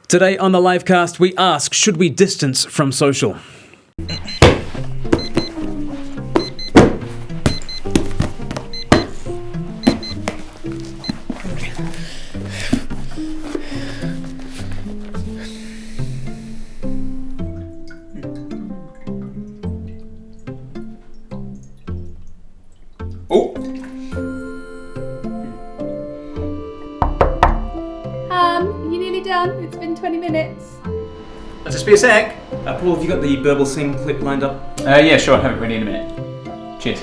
Today on the LIVEcast, we ask, should we distance from social? Oh! You nearly done? It's been 20 minutes. I'll just be a sec. Paul, have you got the Birbalsingh clip lined up? Yeah, sure, I'll have it ready in a minute. Cheers.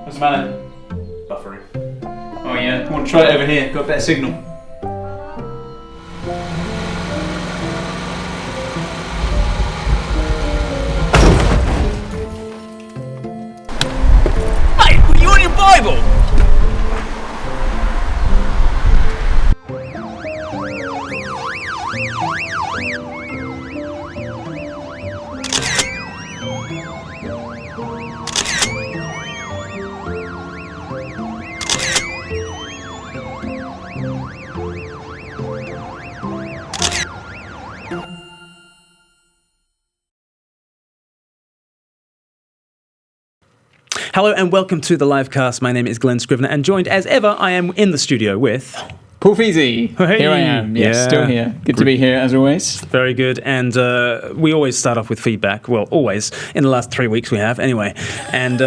What's the matter? Buffering. Oh yeah, come on, try it over here. Got a better signal. Mate, were you on your Bible? Hello and welcome to the LIVEcast. My name is Glen Scrivener, and joined as ever, I am in the studio with... Paul Feasy. Hey. Here I am. Yes, Yeah. still here. Good to be here as always. Very good, and we always start off with feedback. Well, always. In the last 3 weeks we have, anyway. And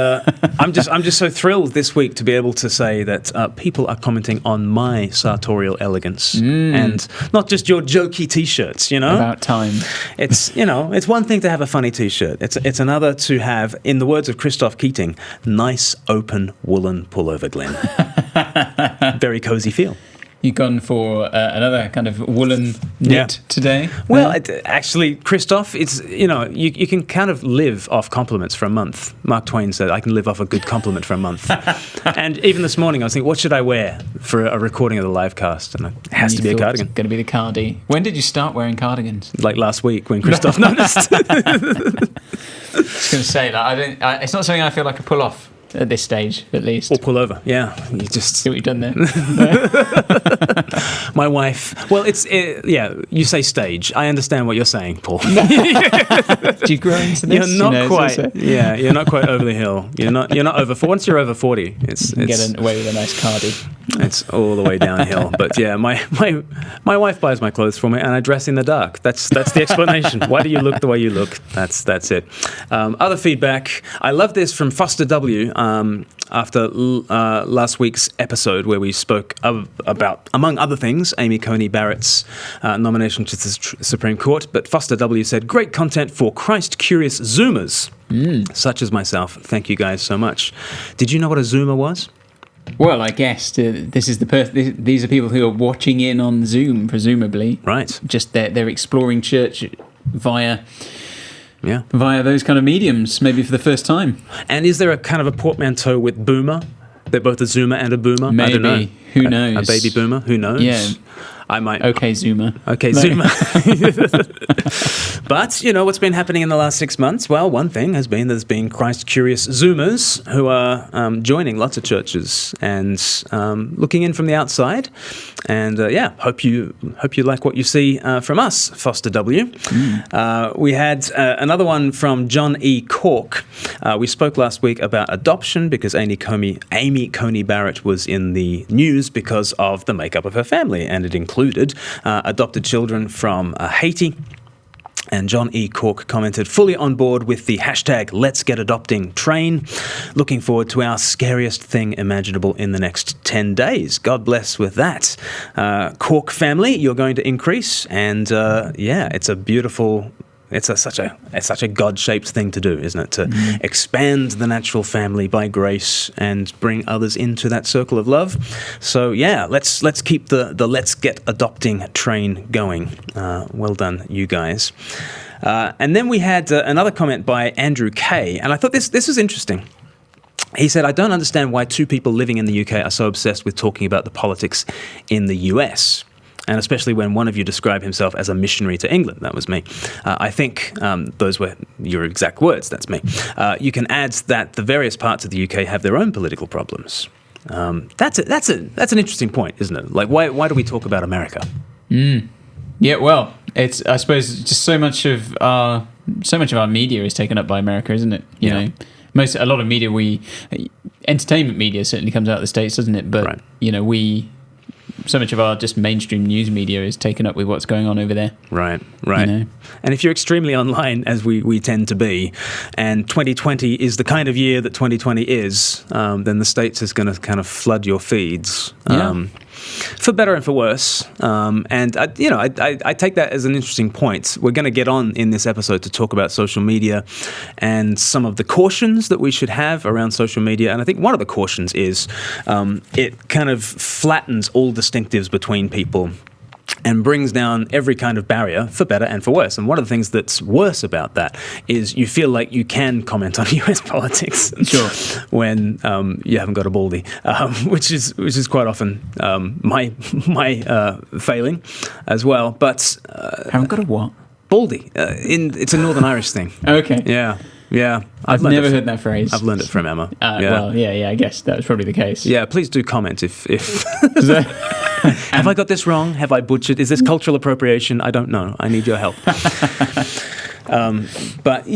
I'm just so thrilled this week to be able to say that people are commenting on my sartorial elegance, and not just your jokey t-shirts. You know, About time. it's it's one thing to have a funny t-shirt. It's another to have, in the words of Christoph Keating, nice open woolen pullover, Glen. Very cozy feel. You've gone for another kind of woolen knit today? Well, actually, Christoph, it's you can kind of live off compliments for a month. Mark Twain said, "I can live off a good compliment for a month." And even this morning, I was thinking, what should I wear for a recording of the LivEcast? And it has to be a cardigan. It's going to be the cardi. When did you start wearing cardigans? Like last week when Christoph noticed. I was going to say that it's not something I feel like I pull off at this stage, at least. Or pull over, yeah. You just See what you've done there. My wife. Well, you say stage. I understand what you're saying, Paul. Do you grow into this? You're not quite. Yeah, you're not quite over the hill. You're not over. Once you're over 40, it's get away with a nice cardi. It's all the way downhill. But yeah, my wife buys my clothes for me, and I dress in the dark. That's the explanation. Why do you look the way you look? That's it. Other feedback. I love this from Foster W. After last week's episode where we spoke about, among other things, Amy Coney Barrett's nomination to the Supreme Court. But Foster W. said, great content for Christ-curious Zoomers, such as myself. Thank you guys so much. Did you know what a Zoomer was? Well, I guess this is these are people who are watching in on Zoom, presumably. Right. Just they're exploring church via Yeah. via those kind of mediums, maybe for the first time. And is there a kind of a portmanteau with boomer? They're both a Zoomer and a boomer? Maybe. I don't know. Who knows? A baby boomer? Who knows? Yeah. I might. Okay, Zoomer. Okay, No. Zoomer. But, what's been happening in the last 6 months? Well, one thing has been there's been Christ-curious Zoomers who are joining lots of churches and looking in from the outside. And, hope you like what you see from us, Foster W. We had another one from John E. Cork. We spoke last week about adoption because Amy Coney Barrett was in the news because of the makeup of her family, and it included adopted children from Haiti. And John E. Cork commented, fully on board with the hashtag Let's Get Adopting train. Looking forward to our scariest thing imaginable in the next 10 days. God bless with that. Cork family, you're going to increase. And it's a beautiful... It's such a God-shaped thing to do, isn't it? To expand the natural family by grace and bring others into that circle of love. So let's keep the Let's Get Adopting train going. Well done, you guys. And then we had another comment by Andrew K. And I thought this was interesting. He said, I don't understand why two people living in the UK are so obsessed with talking about the politics in the US. And especially when one of you described himself as a missionary to England. That was me. I think those were your exact words. That's me. You can add that the various parts of the UK have their own political problems. That's an interesting point, isn't it? Like, why do we talk about America? Yeah, well, it's, I suppose, just so much of our media is taken up by America, isn't it? You know, a lot of media, entertainment media certainly comes out of the States, doesn't it? But you know, so much of our just mainstream news media is taken up with what's going on over there. Right. You know? And if you're extremely online, as we tend to be, and 2020 is the kind of year that 2020 is, then the States is going to kind of flood your feeds. For better and for worse. And I take that as an interesting point. We're going to get on in this episode to talk about social media and some of the cautions that we should have around social media. And I think one of the cautions is it kind of flattens all distinctives between people and brings down every kind of barrier for better and for worse. And one of the things that's worse about that is you feel like you can comment on US politics when you haven't got a baldy, which is quite often my failing as well. But haven't got a what? Baldy. It's a Northern Irish thing. Okay. Yeah. I've never heard that phrase. I've learned it from Emma. Well, I guess that was probably the case. Yeah, please do comment if have I got this wrong? Have I butchered? Is this cultural appropriation? I don't know. I need your help. But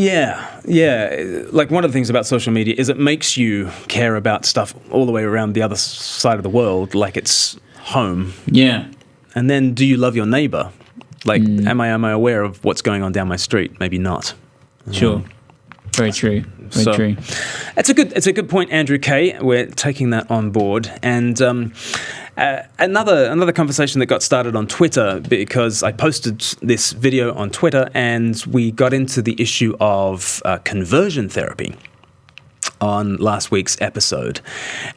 like one of the things about social media is it makes you care about stuff all the way around the other side of the world, like it's home. Yeah. And then, do you love your neighbor? Like, am I aware of what's going on down my street? Maybe not. Sure. Very true. Very true. It's a good point, Andrew K. We're taking that on board. And another conversation that got started on Twitter, because I posted this video on Twitter and we got into the issue of conversion therapy on last week's episode.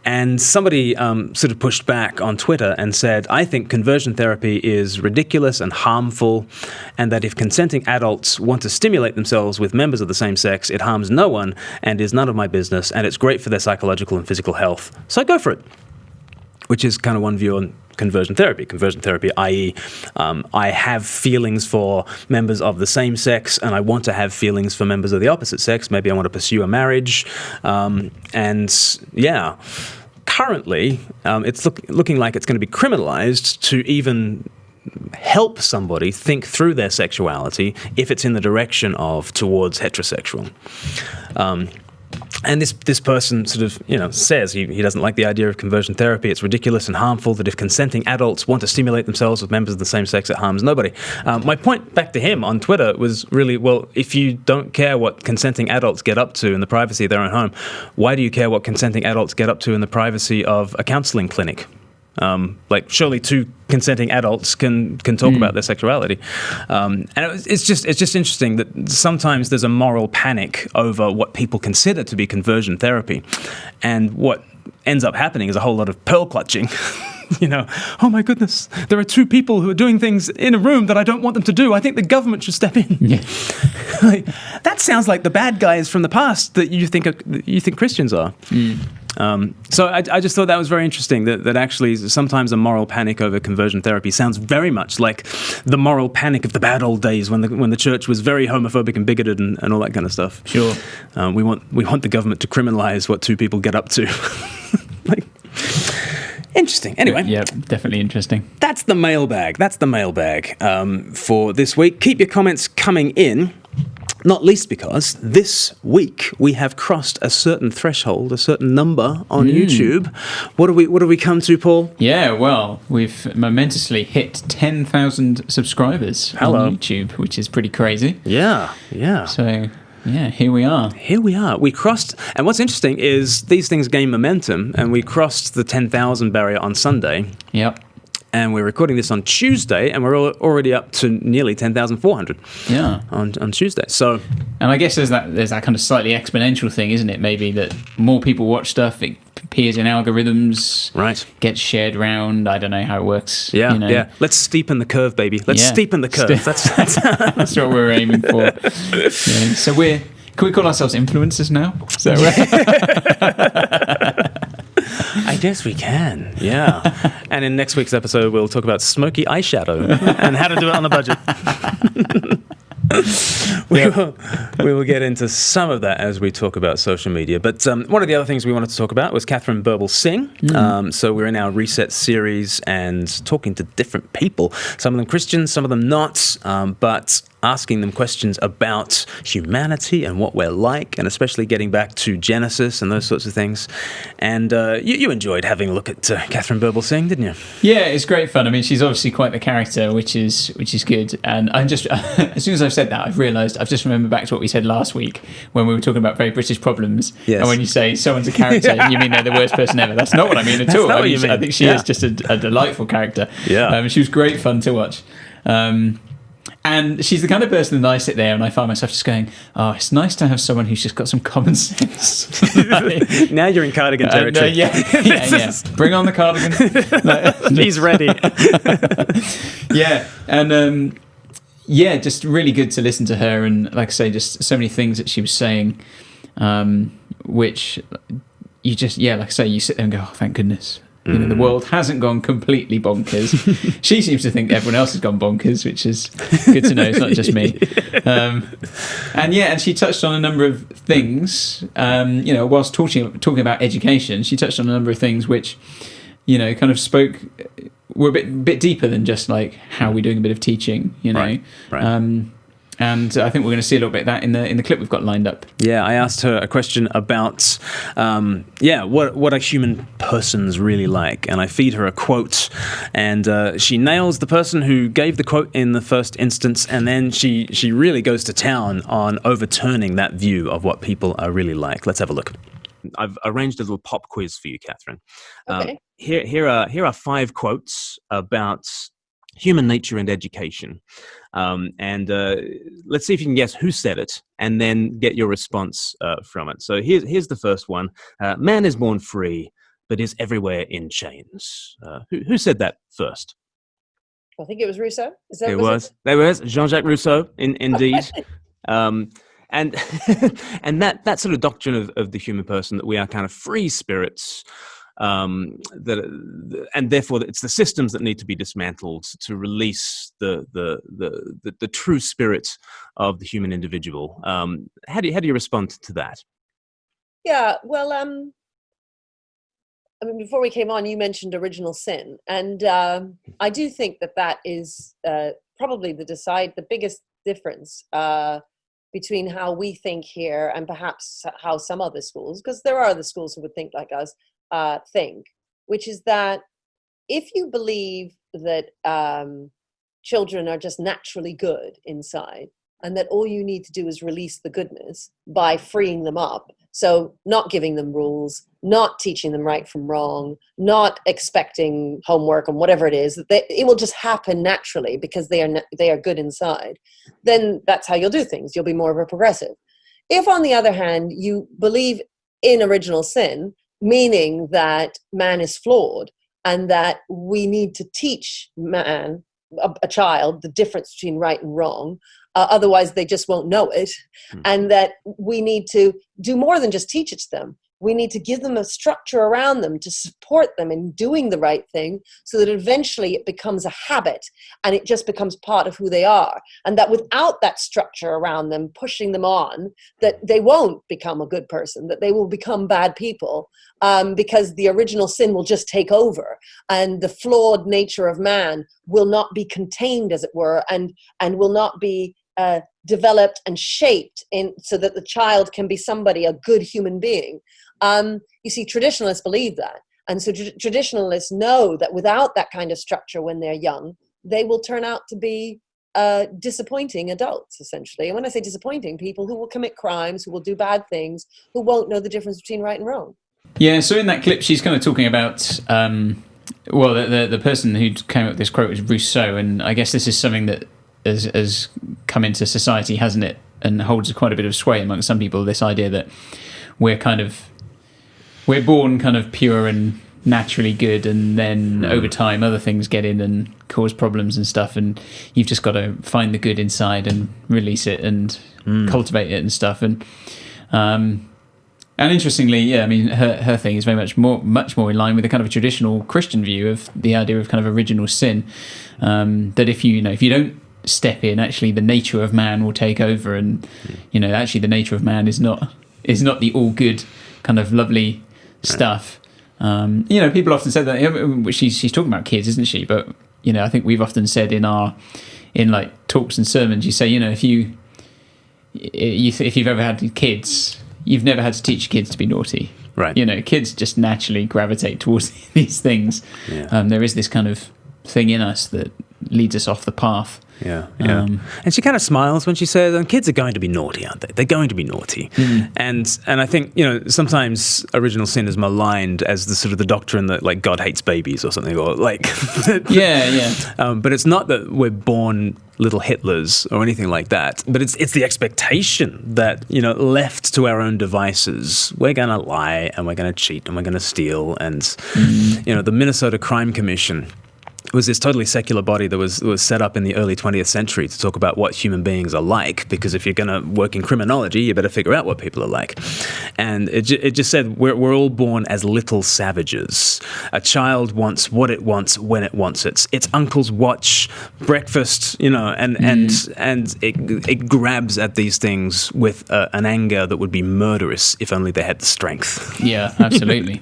And somebody sort of pushed back on Twitter and said, I think conversion therapy is ridiculous and harmful, and that if consenting adults want to stimulate themselves with members of the same sex, it harms no one and is none of my business, and it's great for their psychological and physical health. So go for it. Which is kind of one view on conversion therapy. Conversion therapy, i.e., I have feelings for members of the same sex and I want to have feelings for members of the opposite sex. Maybe I want to pursue a marriage. Currently, it's looking like it's going to be criminalized to even help somebody think through their sexuality if it's in the direction of towards heterosexual. And this person sort of, says he doesn't like the idea of conversion therapy. It's ridiculous and harmful that if consenting adults want to stimulate themselves with members of the same sex, it harms nobody. My point back to him on Twitter was really, well, if you don't care what consenting adults get up to in the privacy of their own home, why do you care what consenting adults get up to in the privacy of a counseling clinic? Surely two consenting adults can talk about their sexuality, and it's just interesting that sometimes there's a moral panic over what people consider to be conversion therapy, and what ends up happening is a whole lot of pearl clutching. Oh my goodness, there are two people who are doing things in a room that I don't want them to do. I think the government should step in. Yeah. That sounds like the bad guys from the past that you think Christians are. So I just thought that was very interesting, that actually sometimes a moral panic over conversion therapy sounds very much like the moral panic of the bad old days when the church was very homophobic and bigoted and all that kind of stuff. Sure. We want the government to criminalize what two people get up to. Interesting. Anyway. Yeah, definitely interesting. That's the mailbag. For this week. Keep your comments coming in. Not least because this week we have crossed a certain threshold, a certain number on YouTube. What do we come to, Paul? Yeah, well, we've momentously hit 10,000 subscribers on YouTube, which is pretty crazy. Yeah. So, yeah, here we are. We crossed, and what's interesting is these things gain momentum, and we crossed the 10,000 barrier on Sunday. Yep. And we're recording this on Tuesday, and we're already up to nearly 10,400. Yeah, on Tuesday. So, and I guess there's that kind of slightly exponential thing, isn't it? Maybe that more people watch stuff, it appears in algorithms, right? Gets shared around. I don't know how it works. Yeah, yeah. Let's steepen the curve, baby. Let's steepen the curve. That's that's what we're aiming for. Yeah. So Can we call ourselves influencers now? Is that right? I guess we can, yeah. And in next week's episode, we'll talk about smoky eyeshadow and how to do it on a budget. We will get into some of that as we talk about social media. But one of the other things we wanted to talk about was Katharine Birbalsingh. So we're in our Reset series and talking to different people, some of them Christians, some of them not, but asking them questions about humanity and what we're like, and especially getting back to Genesis and those sorts of things. And you enjoyed having a look at Katharine Birbalsingh, didn't you? Yeah, it's great fun. I mean, she's obviously quite the character, which is good. And I'm just, as soon as I've said that, I've realised I've just remembered back to what we said last week when we were talking about very British problems. Yes. And when you say someone's a character, you mean they're the worst person ever. That's not what I mean at all. I think she is just a delightful character. Yeah. She was great fun to watch. And she's the kind of person that I sit there and I find myself just going, oh, it's nice to have someone who's just got some common sense. Now you're in cardigan territory. Yeah. Bring on the cardigan. He's ready. Yeah. And just really good to listen to her. And like I say, just so many things that she was saying, which you just, like I say, you sit there and go, oh, thank goodness. You know, the world hasn't gone completely bonkers. She seems to think everyone else has gone bonkers, which is good to know. It's not just me. And she touched on a number of things. Whilst talking about education, she touched on a number of things which, kind of were a bit deeper than just like how we're doing a bit of teaching. Right. And I think we're going to see a little bit of that in the clip we've got lined up. Yeah, I asked her a question about, what are human persons really like? And I feed her a quote, and she nails the person who gave the quote in the first instance, and then she really goes to town on overturning that view of what people are really like. Let's have a look. I've arranged a little pop quiz for you, Katharine. Okay. Here are 5 quotes about human nature and education. Let's see if you can guess who said it and then get your response from it. So here's the first one. Man is born free, but is everywhere in chains. Who said that first? I think it was Rousseau. It was Jean-Jacques Rousseau, indeed. And that sort of doctrine of the human person, that we are kind of free spirits, and therefore it's the systems that need to be dismantled to release the true spirit of the human individual. How do you respond to that? Yeah, well, before we came on, you mentioned original sin, and I do think that is probably the biggest difference between how we think here and perhaps how some other schools, because there are other schools who would think like us, think, which is that if you believe that children are just naturally good inside and that all you need to do is release the goodness by freeing them up, so not giving them rules, not teaching them right from wrong, not expecting homework and whatever it is, it will just happen naturally because they are good inside, then that's how you'll do things. You'll be more of a progressive. If, on the other hand, you believe in original sin, meaning that man is flawed and that we need to teach man, a child, the difference between right and wrong, otherwise they just won't know it, and that we need to do more than just teach it to them. We need to give them a structure around them to support them in doing the right thing so that eventually it becomes a habit and it just becomes part of who they are. And that without that structure around them, pushing them on, that they won't become a good person, that they will become bad people, because the original sin will just take over and the flawed nature of man will not be contained, as it were, and will not be developed and shaped so that the child can be a good human being. You see, traditionalists believe that. And so traditionalists know that without that kind of structure when they're young, they will turn out to be disappointing adults, essentially. And when I say disappointing, people who will commit crimes, who will do bad things, who won't know the difference between right and wrong. Yeah, so in that clip, she's kind of talking about, the person who came up with this quote was Rousseau, and I guess this is something that has come into society, hasn't it, and holds quite a bit of sway among some people, this idea that we're born kind of pure and naturally good, and then over time other things get in and cause problems and stuff, and you've just got to find the good inside and release it and cultivate it and stuff. And interestingly, I mean, her thing is very much more in line with the kind of a traditional Christian view of the idea of kind of original sin, that if you don't step in, actually the nature of man will take over, and actually the nature of man is not the all good kind of lovely stuff. People often say that she's talking about kids, isn't she? But I think we've often said in like talks and sermons, you say, if you've ever had kids, you've never had to teach kids to be naughty. Right. Kids just naturally gravitate towards these things. Yeah. There is this kind of thing in us that leads us off the path. Yeah. And she kind of smiles when she says, and kids are going to be naughty, aren't they? They're going to be naughty. Mm-hmm. And I think, sometimes original sin is maligned as the sort of the doctrine that, like, God hates babies or something, or like... but it's not that we're born little Hitlers or anything like that, but it's the expectation that, left to our own devices, we're going to lie and we're going to cheat and we're going to steal. And, the Minnesota Crime Commission was this totally secular body that was set up in the early 20th century to talk about what human beings are like, because if you're going to work in criminology, you better figure out what people are like. And it just said we're all born as little savages. A child wants what it wants when it wants it. Its uncle's watch, breakfast, and it grabs at these things with an anger that would be murderous if only they had the strength. Yeah, absolutely.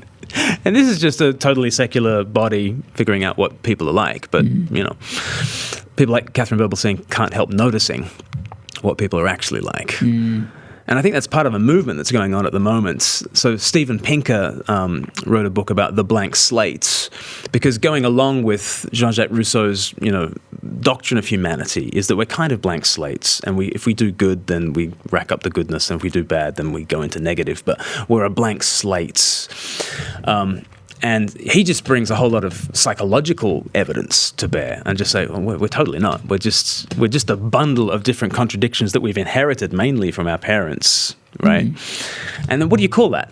And this is just a totally secular body figuring out what people are like. But, people like Katharine Birbalsingh can't help noticing what people are actually like. And I think that's part of a movement that's going on at the moment. So Steven Pinker wrote a book about the blank slates, because going along with Jean-Jacques Rousseau's, doctrine of humanity is that we're kind of blank slates, and if we do good, then we rack up the goodness, and if we do bad, then we go into negative. But we're a blank slate. And he just brings a whole lot of psychological evidence to bear, and just say, well, we're totally not. We're just a bundle of different contradictions that we've inherited mainly from our parents, right? And then what do you call that?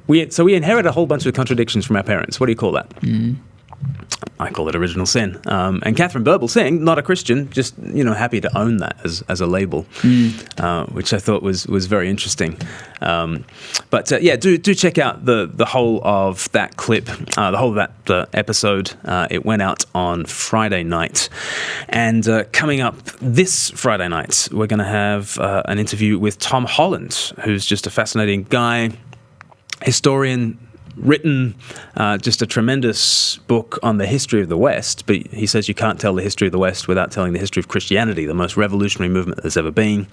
We inherit a whole bunch of contradictions from our parents. What do you call that? I call it original sin. And Katharine Birbalsingh, not a Christian, just happy to own that as a label, which I thought was very interesting. But do check out the whole of that clip, the whole of that episode. It went out on Friday night, and coming up this Friday night, we're going to have an interview with Tom Holland, who's just a fascinating guy, historian. Written just a tremendous book on the history of the West, but he says you can't tell the history of the West without telling the history of Christianity, the most revolutionary movement there's ever been.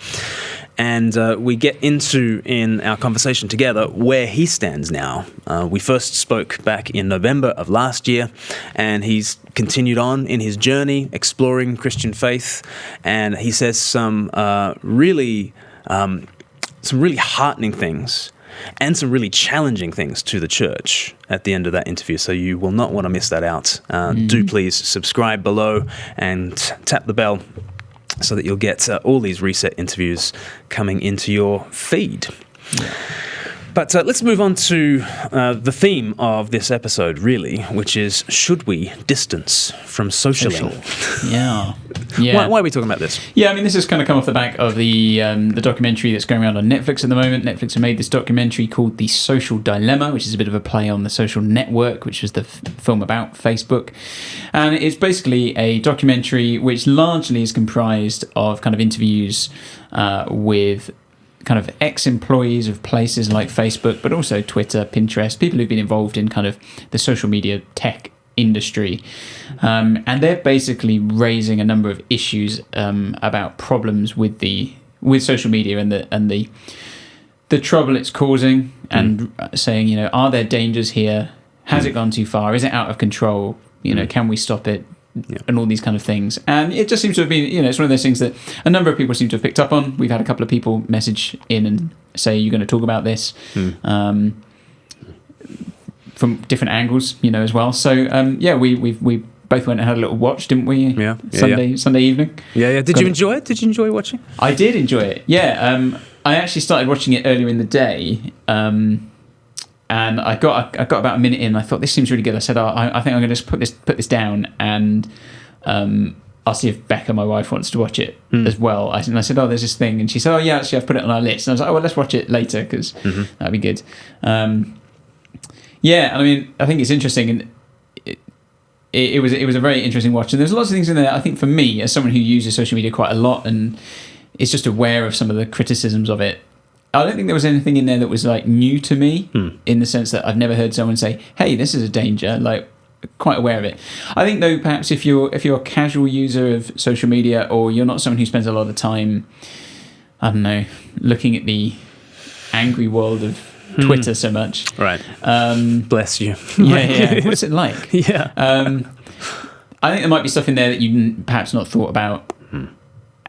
And we get into, in our conversation together, where he stands now. We first spoke back in November of last year, and he's continued on in his journey exploring Christian faith, and he says some really heartening things and some really challenging things to the church at the end of that interview. So you will not want to miss that out. Do please subscribe below and tap the bell so that you'll get all these Reset interviews coming into your feed. Yeah. But let's move on to the theme of this episode, really, which is, should we distance from socialing? Yeah. Why are we talking about this? Yeah, I mean, this has kind of come off the back of the documentary that's going around on Netflix at the moment. Netflix have made this documentary called The Social Dilemma, which is a bit of a play on The Social Network, which was the film about Facebook. And it's basically a documentary which largely is comprised of kind of interviews with kind of ex-employees of places like Facebook, but also Twitter, Pinterest, people who've been involved in kind of the social media tech industry. And they're basically raising a number of issues about problems with social media and the trouble it's causing, and saying, are there dangers here? Has it gone too far? Is it out of control? Can we stop it? Yeah. And all these kind of things. And it just seems to have been, it's one of those things that a number of people seem to have picked up on. We've had a couple of people message in and say, you're going to talk about this from different angles, as well. So, we both went and had a little watch, didn't we? Yeah. Sunday evening. Yeah. Did you enjoy it? Did you enjoy watching? I did enjoy it. Yeah. I actually started watching it earlier in the day. And I got about a minute in. I thought, this seems really good. I said, I think I'm going to just put this down, and I'll see if Becca, my wife, wants to watch it as well. And I said, there's this thing. And she said, yeah, actually, I've put it on our list. And I was like, well, let's watch it later, because that'd be good. Yeah, I mean, I think it's interesting. And it was a very interesting watch. And there's lots of things in there, I think, for me, as someone who uses social media quite a lot and is just aware of some of the criticisms of it, I don't think there was anything in there that was like new to me in the sense that I've never heard someone say, hey, this is a danger, like quite aware of it. I think though, perhaps if you're a casual user of social media, or you're not someone who spends a lot of time, I don't know, looking at the angry world of Twitter so much. Right. Bless you. Yeah. What's it like? Yeah. I think there might be stuff in there that you perhaps not thought about.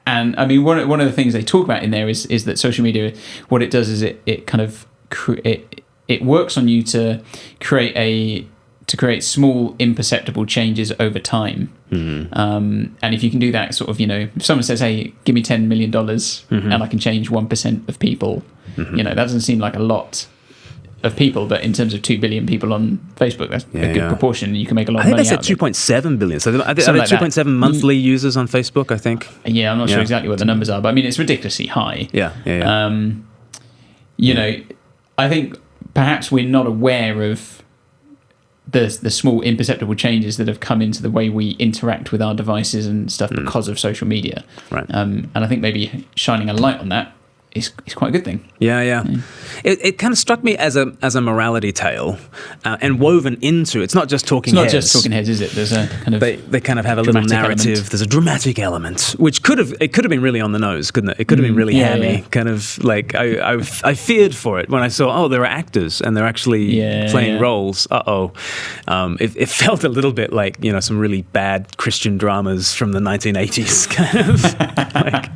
And I mean, one of the things they talk about in there is that social media, what it does is it kind of it works on you to create small imperceptible changes over time. And if you can do that, sort of, if someone says, hey, give me $10 million and I can change 1% of people, that doesn't seem like a lot of people, but in terms of 2 billion people on Facebook, that's a good proportion. You can make a lot of money out of it. I think they said 2.7 billion. So are there 2.7 monthly users on Facebook, I think? Yeah, I'm not sure exactly what the numbers are, but I mean, it's ridiculously high. Yeah. I think perhaps we're not aware of the small imperceptible changes that have come into the way we interact with our devices and stuff because of social media. Right. And I think maybe shining a light on that is quite a good thing. Yeah. It kind of struck me as a morality tale, and woven into it's not just talking heads. It's not just talking heads, is it? There's a kind of they kind of have a little narrative. Element. There's a dramatic element, which could have been really on the nose, couldn't it? It could have been really hammy. Yeah. Kind of like I feared for it when I saw there are actors and they're actually playing roles. It felt a little bit like some really bad Christian dramas from the 1980s, kind of like.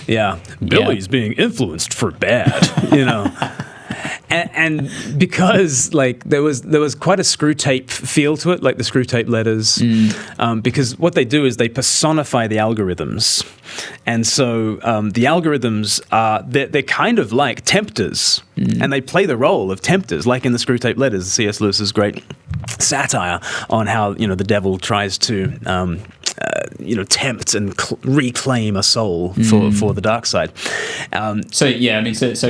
Yeah, Billy's being influenced for bad, and because there was quite a screw tape feel to it, like the screw tape letters, because what they do is they personify the algorithms, and so the algorithms they're kind of like tempters, and they play the role of tempters, like in the screw tape letters, C.S. Lewis's great satire on how the devil tries to tempt and reclaim a soul for the dark side. So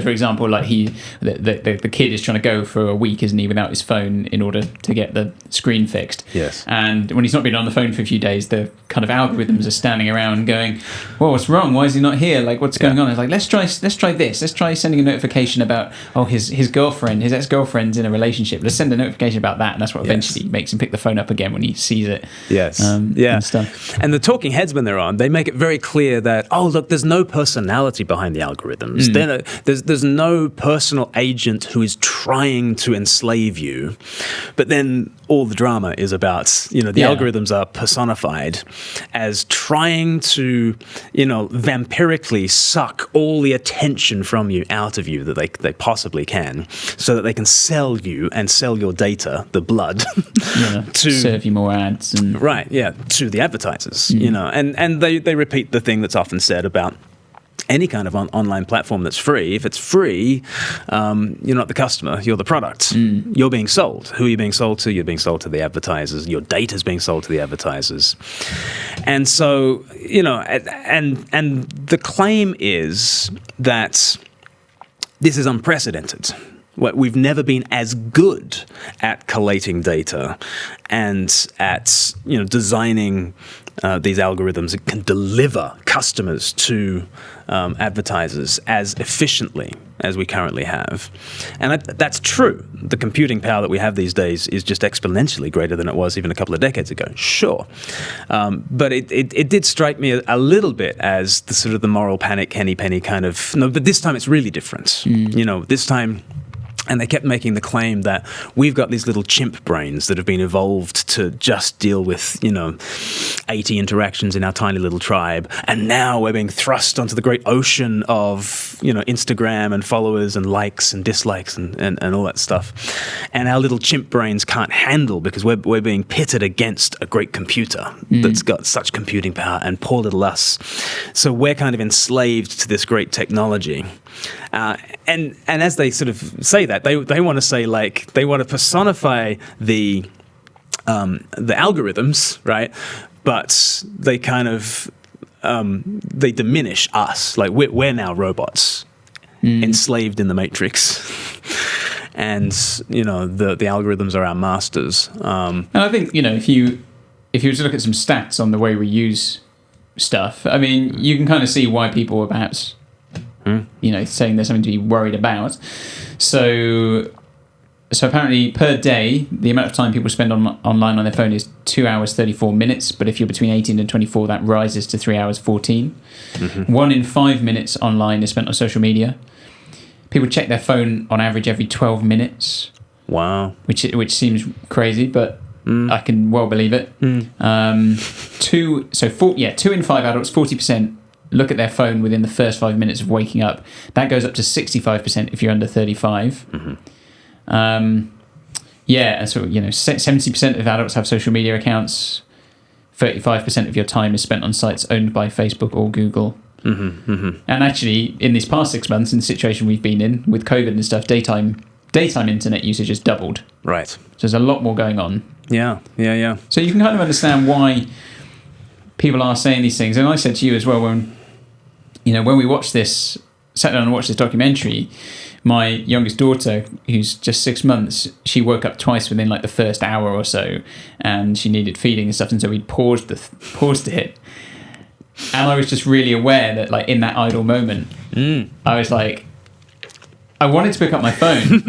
for example, like the kid is trying to go for a week, isn't he, without his phone in order to get the screen fixed. Yes. And when he's not been on the phone for a few days, the kind of algorithms are standing around going, well, what's wrong? Why is he not here? Like, what's going on? It's like, let's try this. Let's try sending a notification about, his girlfriend, his ex-girlfriend's in a relationship. Let's send a notification about that. And that's what eventually makes him pick the phone up again when he sees it. Yes. And stuff. And the talking heads, when they're on, they make it very clear that, look, there's no personality behind the algorithms. There's no personal agent who is trying to enslave you. But then all the drama is about, the algorithms are personified as trying to, vampirically suck all the attention from you out of you that they possibly can, so that they can sell you and sell your data, the blood, to serve you more ads. And to the advertisers, and they repeat the thing that's often said about any kind of online platform that's free. If it's free, you're not the customer, you're the product. You're being sold. Who are you being sold to? You're being sold to the advertisers. Your data's being sold to the advertisers. And so, and the claim is that this is unprecedented. We've never been as good at collating data and at designing these algorithms that can deliver customers to advertisers as efficiently as we currently have. And that's true. The computing power that we have these days is just exponentially greater than it was even a couple of decades ago, sure. But it did strike me a little bit as the sort of the moral panic, henny penny kind of, but this time it's really different. This time. And they kept making the claim that we've got these little chimp brains that have been evolved to just deal with, 80 interactions in our tiny little tribe. And now we're being thrust onto the great ocean of, Instagram and followers and likes and dislikes and all that stuff. And our little chimp brains can't handle because we're being pitted against a great computer that's got such computing power, and poor little us. So we're kind of enslaved to this great technology. And as they sort of say that, that. They want to say, like, they want to personify the algorithms, right? But they kind of they diminish us. Like, we're now robots enslaved in the matrix. And, you know, the algorithms are our masters. And I think, you know, if you were to look at some stats on the way we use stuff, I mean, you can kind of see why people are perhaps, you know, saying there's something to be worried about. So apparently per day, the amount of time people spend online on their phone is 2 hours 34 minutes. But if you're between 18 and 24, that rises to 3 hours 14. 1 in 5 minutes online is spent on social media. People check their phone on average every 12 minutes. Wow. Which seems crazy, but I can well believe it. 2 in 5 adults, 40%, look at their phone within the first 5 minutes of waking up. That goes up to 65% if you're under 35. And so, you know, 70% of adults have social media accounts. 35% of your time is spent on sites owned by Facebook or Google. And actually, in these past 6 months, in the situation we've been in with COVID and stuff, daytime internet usage has doubled. Right. So there's a lot more going on. Yeah. So you can kind of understand why people are saying these things. And I said to you as well, when we sat down and watched this documentary, my youngest daughter, who's just 6 months, she woke up twice within like the first hour or so, and she needed feeding and stuff. And so we paused the hit. And I was just really aware that, like, in that idle moment, I was like, I wanted to pick up my phone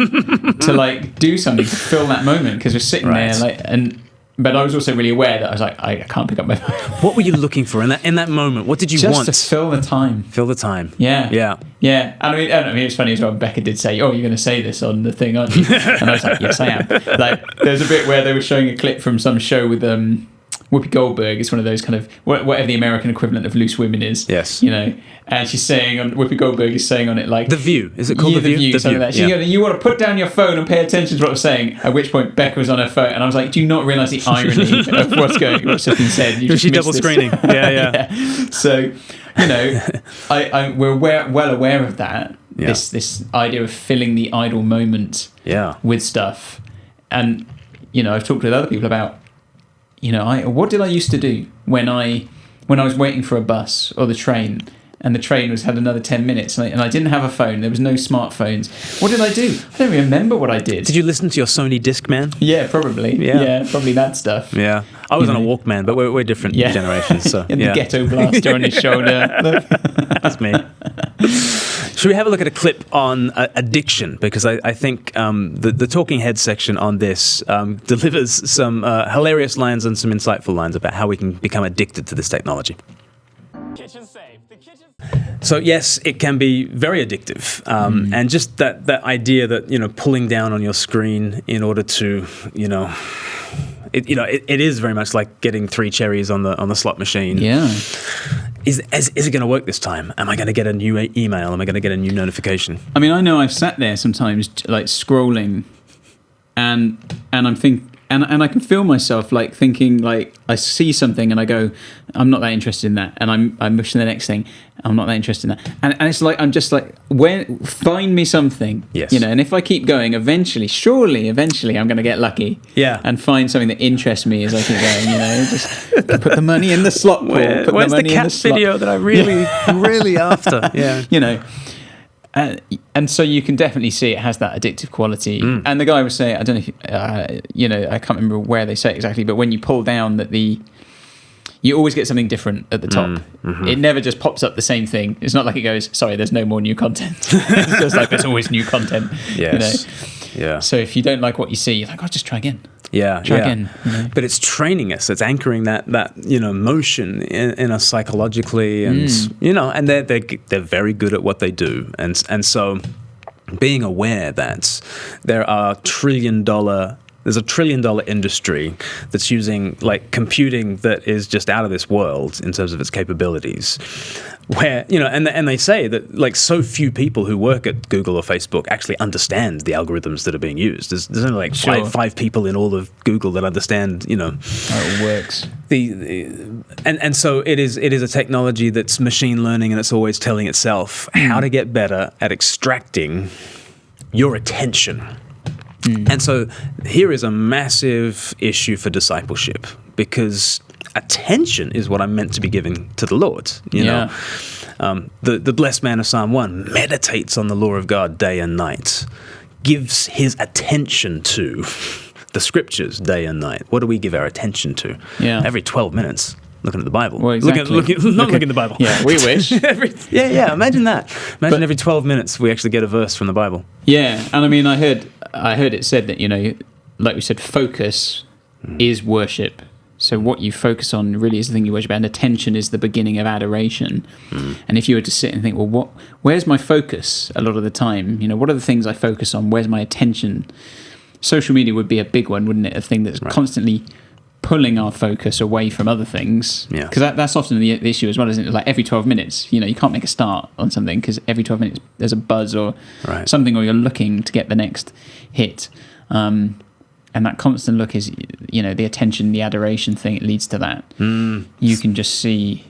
to, like, do something to fill that moment, because we're sitting there, like, but I was also really aware that I was like, I can't pick up my phone. What were you looking for in that moment? What did you want? Just to fill the time. Fill the time. Yeah. And I mean, it's funny as well. Becca did say, "Oh, you're going to say this on the thing, aren't you?" And I was like, "Yes, I am." Like, there's a bit where they were showing a clip from some show with Whoopi Goldberg. It's one of those kind of whatever the American equivalent of Loose Women is. Yes. You know, and she's saying Whoopi Goldberg is saying on it, like, The View. Is it called The View? The View. Like that. You want to put down your phone and pay attention to what I'm saying. At which point Becca was on her phone, and I was like, do you not realise the irony of what's just been said? Was she double screening? Yeah. So, you know, we're well aware of that. Yeah. This idea of filling the idle moment with stuff. And, you know, I've talked with other people about, you know, what did I used to do when I was waiting for a bus or the train, and the train had another 10 minutes, and I didn't have a phone. There was no smartphones. What did I do? I don't remember what I did. Did you listen to your Sony Discman? Yeah, probably. Yeah, probably that stuff. Yeah. I was on a Walkman, but we're different generations. So, and the ghetto blaster on his shoulder. That's me. Should we have a look at a clip on addiction? Because I think the talking head section on this delivers some hilarious lines and some insightful lines about how we can become addicted to this technology. Kitchen safe. So yes, it can be very addictive, and just that idea that, you know, pulling down on your screen in order to, you know, it is very much like getting 3 cherries on the slot machine. Yeah. Is it going to work this time? Am I going to get a new email? Am I going to get a new notification? I mean, I know I've sat there sometimes, like, scrolling, and I'm thinking. And I can feel myself, like, thinking, like, I see something and I go, I'm not that interested in that. And I'm pushing the next thing. I'm not that interested in that. And it's like, I'm just like, find me something. Yes. You know, and if I keep going, surely eventually I'm going to get lucky. Yeah. And find something that interests me as I keep going, you know. Just put the money in the slot pool. Where's the cat video that I really after? Yeah. You know. And so you can definitely see it has that addictive quality. And the guy was saying, I don't know if, you know, I can't remember where they say it exactly, but when you pull down that you always get something different at the top. It never just pops up the same thing. It's not like it goes, sorry, there's no more new content. It's just like there's always new content. Yes. You know? Yeah. So if you don't like what you see, you're like, oh, just try again. Yeah, try again. You know? But it's training us. It's anchoring that you know, motion in us psychologically, and you know, and they're very good at what they do, and so being aware that there's a $1 trillion industry that's using, like, computing that is just out of this world in terms of its capabilities, where, you know, and they say that, like, so few people who work at Google or Facebook actually understand the algorithms that are being used. There's only like five people in all of Google that understand, you know, how it works. And so it is a technology that's machine learning, and it's always telling itself how to get better at extracting your attention. And so here is a massive issue for discipleship, because attention is what I'm meant to be giving to the Lord. You know, the blessed man of Psalm 1 meditates on the law of God day and night, gives his attention to the scriptures day and night. What do we give our attention to? Every 12 minutes. Looking at the Bible. Well, exactly. Not looking at the Bible. Yeah, we wish. Imagine that. Imagine every 12 minutes we actually get a verse from the Bible. Yeah, and I mean, I heard it said that, you know, like we said, focus is worship. So what you focus on really is the thing you worship, and attention is the beginning of adoration. And if you were to sit and think, well, where's my focus a lot of the time? You know, what are the things I focus on? Where's my attention? Social media would be a big one, wouldn't it? A thing that's constantly pulling our focus away from other things, because that's often the issue as well, isn't it? Like every 12 minutes, you know, you can't make a start on something because every 12 minutes there's a buzz or something, or you're looking to get the next hit, and that constant look is, you know, the attention, the adoration thing, it leads to that. You can just see,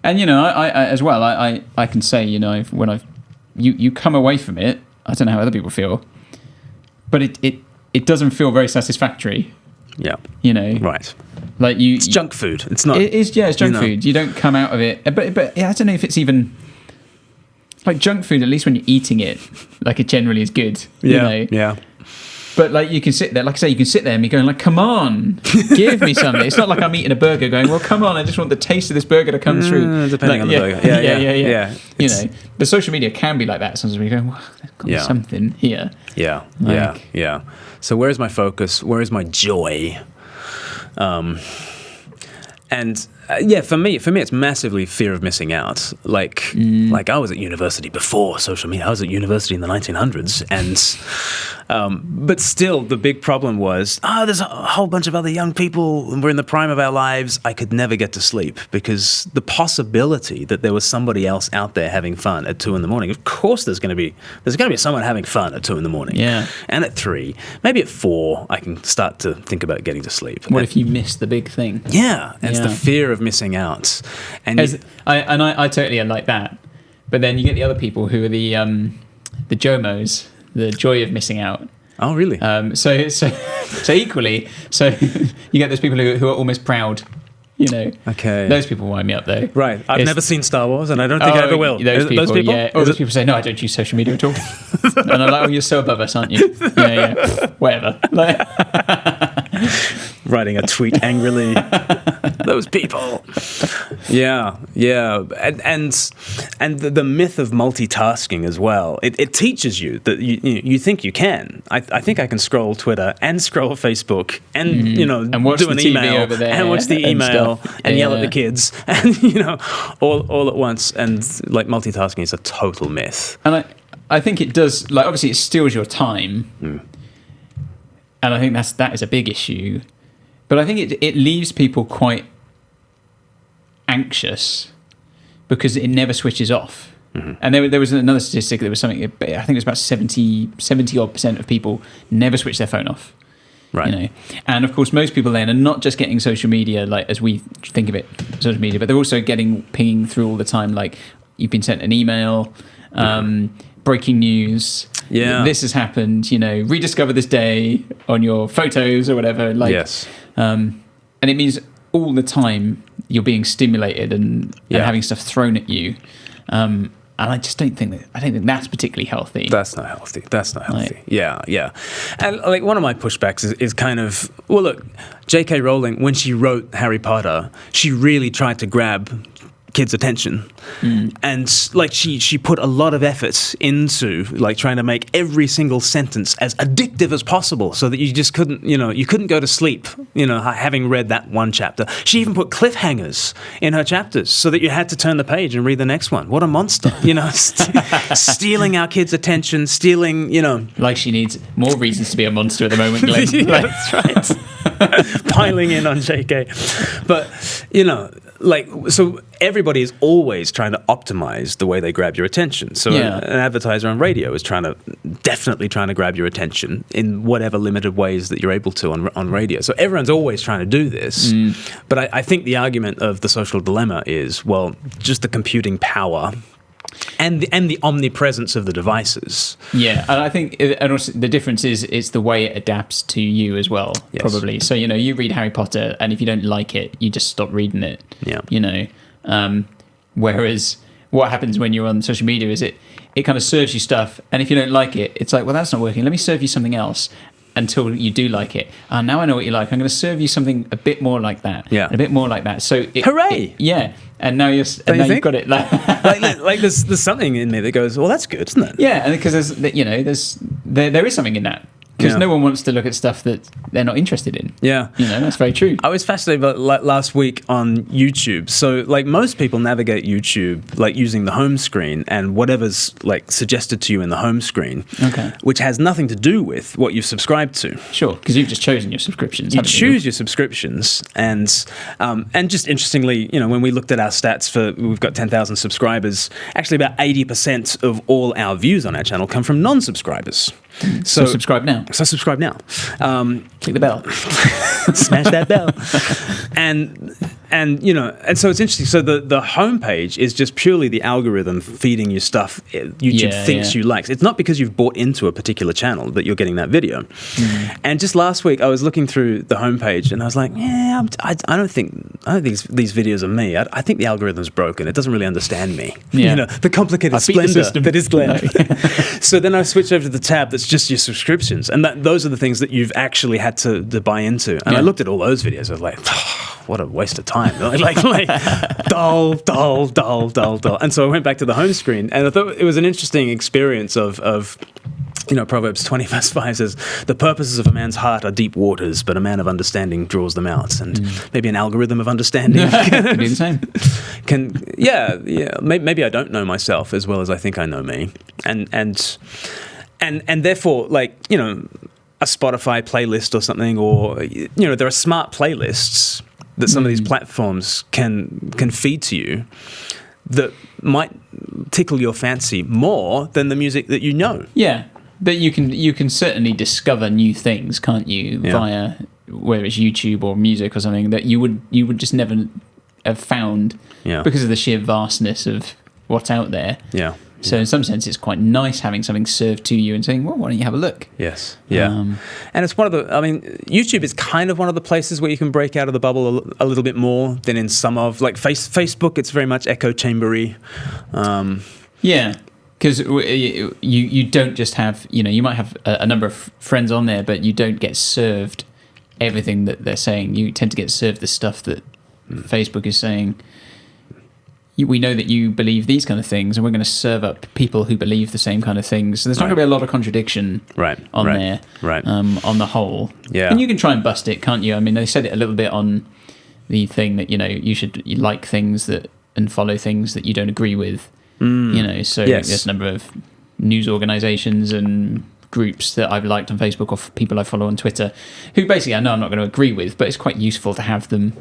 and you know, I as well, I can say, you know, when you come away from it, I don't know how other people feel, but it doesn't feel very satisfactory. Yeah. You know. Right. Like it's junk food. It's not. It is. Yeah, it's junk food. You don't come out of it. But yeah, I don't know if it's even like junk food. At least when you're eating it, like it generally is good. Yeah. You know? Yeah. But like you can sit there, like I say, you can sit there and be going like, "Come on, give me something." It's not like I'm eating a burger, going, "Well, come on, I just want the taste of this burger to come through." Depending on the burger. Yeah. You know, but social media can be like that. Sometimes we go, "Well, there's got something here." Yeah. So where is my focus? Where is my joy? And for me, it's massively fear of missing out. Like I was at university before social media. I was at university in the 1900s, but still, the big problem was, there's a whole bunch of other young people, and we're in the prime of our lives. I could never get to sleep because the possibility that there was somebody else out there having fun at 2 a.m. Of course, there's going to be someone having fun at 2 a.m. Yeah, and at 3, maybe at 4, I can start to think about getting to sleep. What if you miss the big thing? Yeah, it's the fear of missing out, and I totally am like that. But then you get the other people who are the JOMOs, the joy of missing out. Oh, really? So equally, so you get those people who are almost proud. You know, okay. Those people wind me up, though. Right, I've never seen Star Wars, and I don't think I ever will. Those people, yeah. Or those people say, "No, I don't use social media at all," and I'm like, "Oh, you're so above us, aren't you?" Yeah, whatever. Like, writing a tweet angrily. Those people. Yeah. And the myth of multitasking as well. It teaches you that you think you can. I think I can scroll Twitter and scroll Facebook and and watch do an the TV email over there and watch the email and yell at the kids and all at once, and like multitasking is a total myth. And I think it does, like, obviously it steals your time. And I think that is a big issue. But I think it leaves people quite anxious because it never switches off. And there was another statistic. There was something. I think it was about 70% of people never switch their phone off. Right. You know, and of course, most people then are not just getting social media like as we think of it, social media, but they're also getting pinging through all the time. Like you've been sent an email, breaking news. Yeah, this has happened. You know, rediscover this day on your photos or whatever. Like, yes. And it means all the time you're being stimulated and having stuff thrown at you. And I just don't think that's particularly healthy. That's not healthy. Right. Yeah. And like one of my pushbacks is kind of, well, look, J.K. Rowling, when she wrote Harry Potter, she really tried to grab kids' attention, and like she put a lot of effort into like trying to make every single sentence as addictive as possible, so that you just couldn't go to sleep, having read that one chapter. She even put cliffhangers in her chapters so that you had to turn the page and read the next one. What a monster, stealing our kids' attention, like she needs more reasons to be a monster at the moment, Glen. That's right. Piling in on JK, but so everybody is always trying to optimize the way they grab your attention. So an advertiser on radio is definitely trying to grab your attention in whatever limited ways that you're able to on radio. So everyone's always trying to do this. But I think the argument of the social dilemma is, well, just the computing power And the omnipresence of the devices. Yeah, and I think and also the difference is it's the way it adapts to you as well, probably. So, you read Harry Potter, and if you don't like it, you just stop reading it. Yeah. Whereas what happens when you're on social media is it kind of serves you stuff, and if you don't like it, it's like, well, that's not working. Let me serve you something else until you do like it. Now I know what you like. I'm going to serve you something a bit more like that. Yeah. And a bit more like that. So hooray! Yeah. And now you've got it. Like there's something in me that goes, well, that's good, isn't it? Yeah, and because there is something in that. Because no one wants to look at stuff that they're not interested in. Yeah. That's very true. I was fascinated by last week on YouTube. So, like, most people navigate YouTube, like, using the home screen and whatever's, like, suggested to you in the home screen. Okay. Which has nothing to do with what you've subscribed to. Sure, because you've just chosen your subscriptions. You choose your subscriptions. And just interestingly, when we looked at our stats we've got 10,000 subscribers, actually about 80% of all our views on our channel come from non-subscribers. So subscribe now. So subscribe now. Click the bell. Smash that bell. And so it's interesting. So the homepage is just purely the algorithm feeding you stuff YouTube thinks you like. It's not because you've bought into a particular channel that you're getting that video. And just last week I was looking through the homepage and I was like, I don't think these videos are me. I think the algorithm's broken. It doesn't really understand me. Yeah. The complicated splendor that is Glen. So then I switched over to the tab that's just your subscriptions, and those are the things that you've actually had to buy into. And I looked at all those videos. I was like, what a waste of time. like dull. And so I went back to the home screen, and I thought it was an interesting experience of Proverbs 20 verse 5 says, the purposes of a man's heart are deep waters, but a man of understanding draws them out. And maybe an algorithm of understanding can do the same. Maybe I don't know myself as well as I think I know me. And therefore, a Spotify playlist or something, or, there are smart playlists that some of these platforms can feed to you that might tickle your fancy more than the music that you know. Yeah, but you can certainly discover new things, can't you, via whether it's YouTube or music or something that you would just never have found because of the sheer vastness of what's out there. Yeah. So in some sense, it's quite nice having something served to you and saying, well, why don't you have a look? Yes. Yeah. And it's YouTube is kind of one of the places where you can break out of the bubble a little bit more than in some of, like, Facebook, it's very much echo chambery. Yeah. Because you don't just have, you might have a number of friends on there, but you don't get served everything that they're saying. You tend to get served the stuff that Facebook is saying. We know that you believe these kind of things, and we're going to serve up people who believe the same kind of things. So there's not going to be a lot of contradiction on there, on the whole. Yeah. And you can try and bust it, can't you? I mean, they said it a little bit on the thing that, you like things and follow things that you don't agree with. So there's a number of news organizations and groups that I've liked on Facebook, or people I follow on Twitter, who basically I know I'm not going to agree with, but it's quite useful to have them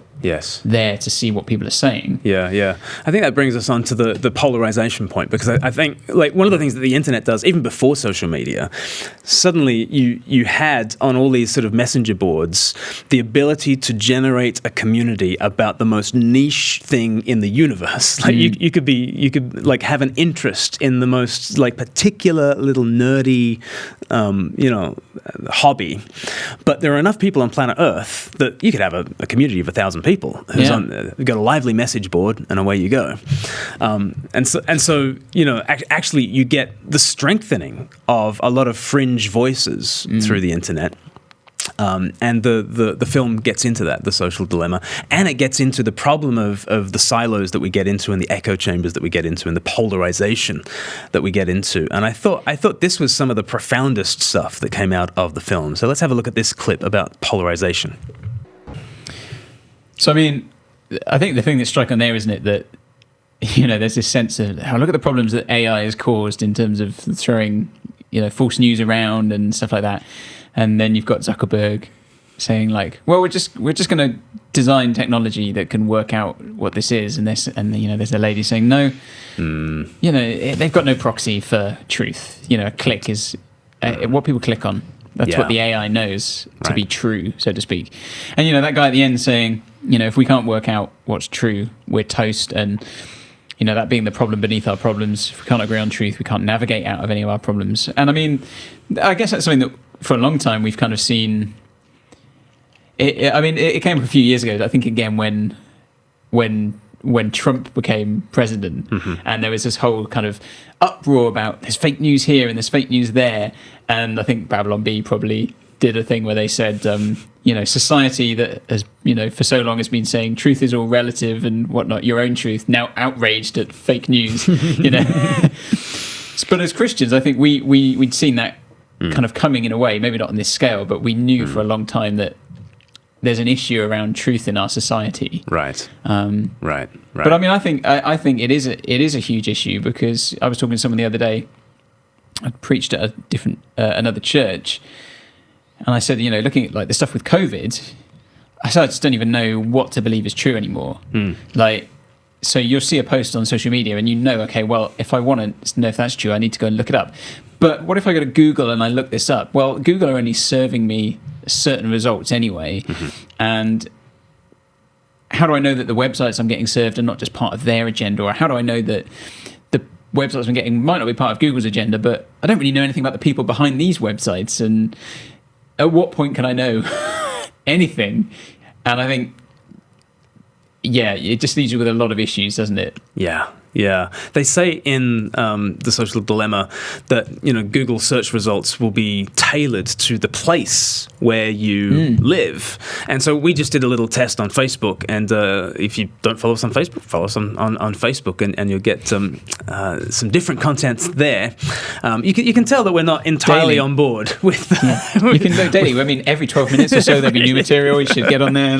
there to see what people are saying. Yeah. I think that brings us on to the polarization point, because I think, like, one of the things that the internet does, even before social media, suddenly you had on all these sort of messenger boards the ability to generate a community about the most niche thing in the universe. Like you could like have an interest in the most, like, particular little nerdy hobby, but there are enough people on planet Earth that you could have a community of 1,000 people who's you've got a lively message board, and away you go. And so actually you get the strengthening of a lot of fringe voices through the internet. And the film gets into that, the social dilemma, and it gets into the problem of the silos that we get into, and the echo chambers that we get into, and the polarization that we get into. And I thought this was some of the profoundest stuff that came out of the film. So let's have a look at this clip about polarization. So, I mean, I think the thing that's striking there, isn't it, that, there's this sense of, look at the problems that AI has caused in terms of throwing, false news around and stuff like that. And then you've got Zuckerberg saying, like, well, we're just going to design technology that can work out what this is. And there's a lady saying, no, they've got no proxy for truth. A click is what people click on. That's what the AI knows to be true, so to speak. And, that guy at the end saying, if we can't work out what's true, we're toast. And that being the problem beneath our problems. If we can't agree on truth, we can't navigate out of any of our problems. And I mean, I guess that's something that for a long time we've kind of seen. It came a few years ago. I think again when Trump became president, and there was this whole kind of uproar about there's fake news here and there's fake news there. And I think Babylon Bee probably did a thing where they said, society that has, for so long has been saying truth is all relative and whatnot, your own truth, now outraged at fake news, But as Christians, I think we'd seen that kind of coming in a way, maybe not on this scale, but we knew for a long time that there's an issue around truth in our society. Right. Right. But I mean, I think it is a huge issue, because I was talking to someone the other day. I preached at another church, and I said, looking at like the stuff with COVID, I said I just don't even know what to believe is true anymore. So you'll see a post on social media, and okay, well, if I want to know if that's true, I need to go and look it up. But what if I go to Google and I look this up? Well, Google are only serving me certain results anyway, and how do I know that the websites I'm getting served are not just part of their agenda, or how do I know that the websites I'm getting might not be part of Google's agenda, but I don't really know anything about the people behind these websites, and at what point can I know anything? And I think, it just leaves you with a lot of issues, doesn't it? Yeah. They say in The Social Dilemma that, Google search results will be tailored to the place where you live. And so we just did a little test on Facebook. And if you don't follow us on Facebook, follow us on Facebook, and you'll get some different content there. You can tell that we're not entirely daily on board with... You can go daily. I mean, every 12 minutes or so there'll be new material. You should get on there.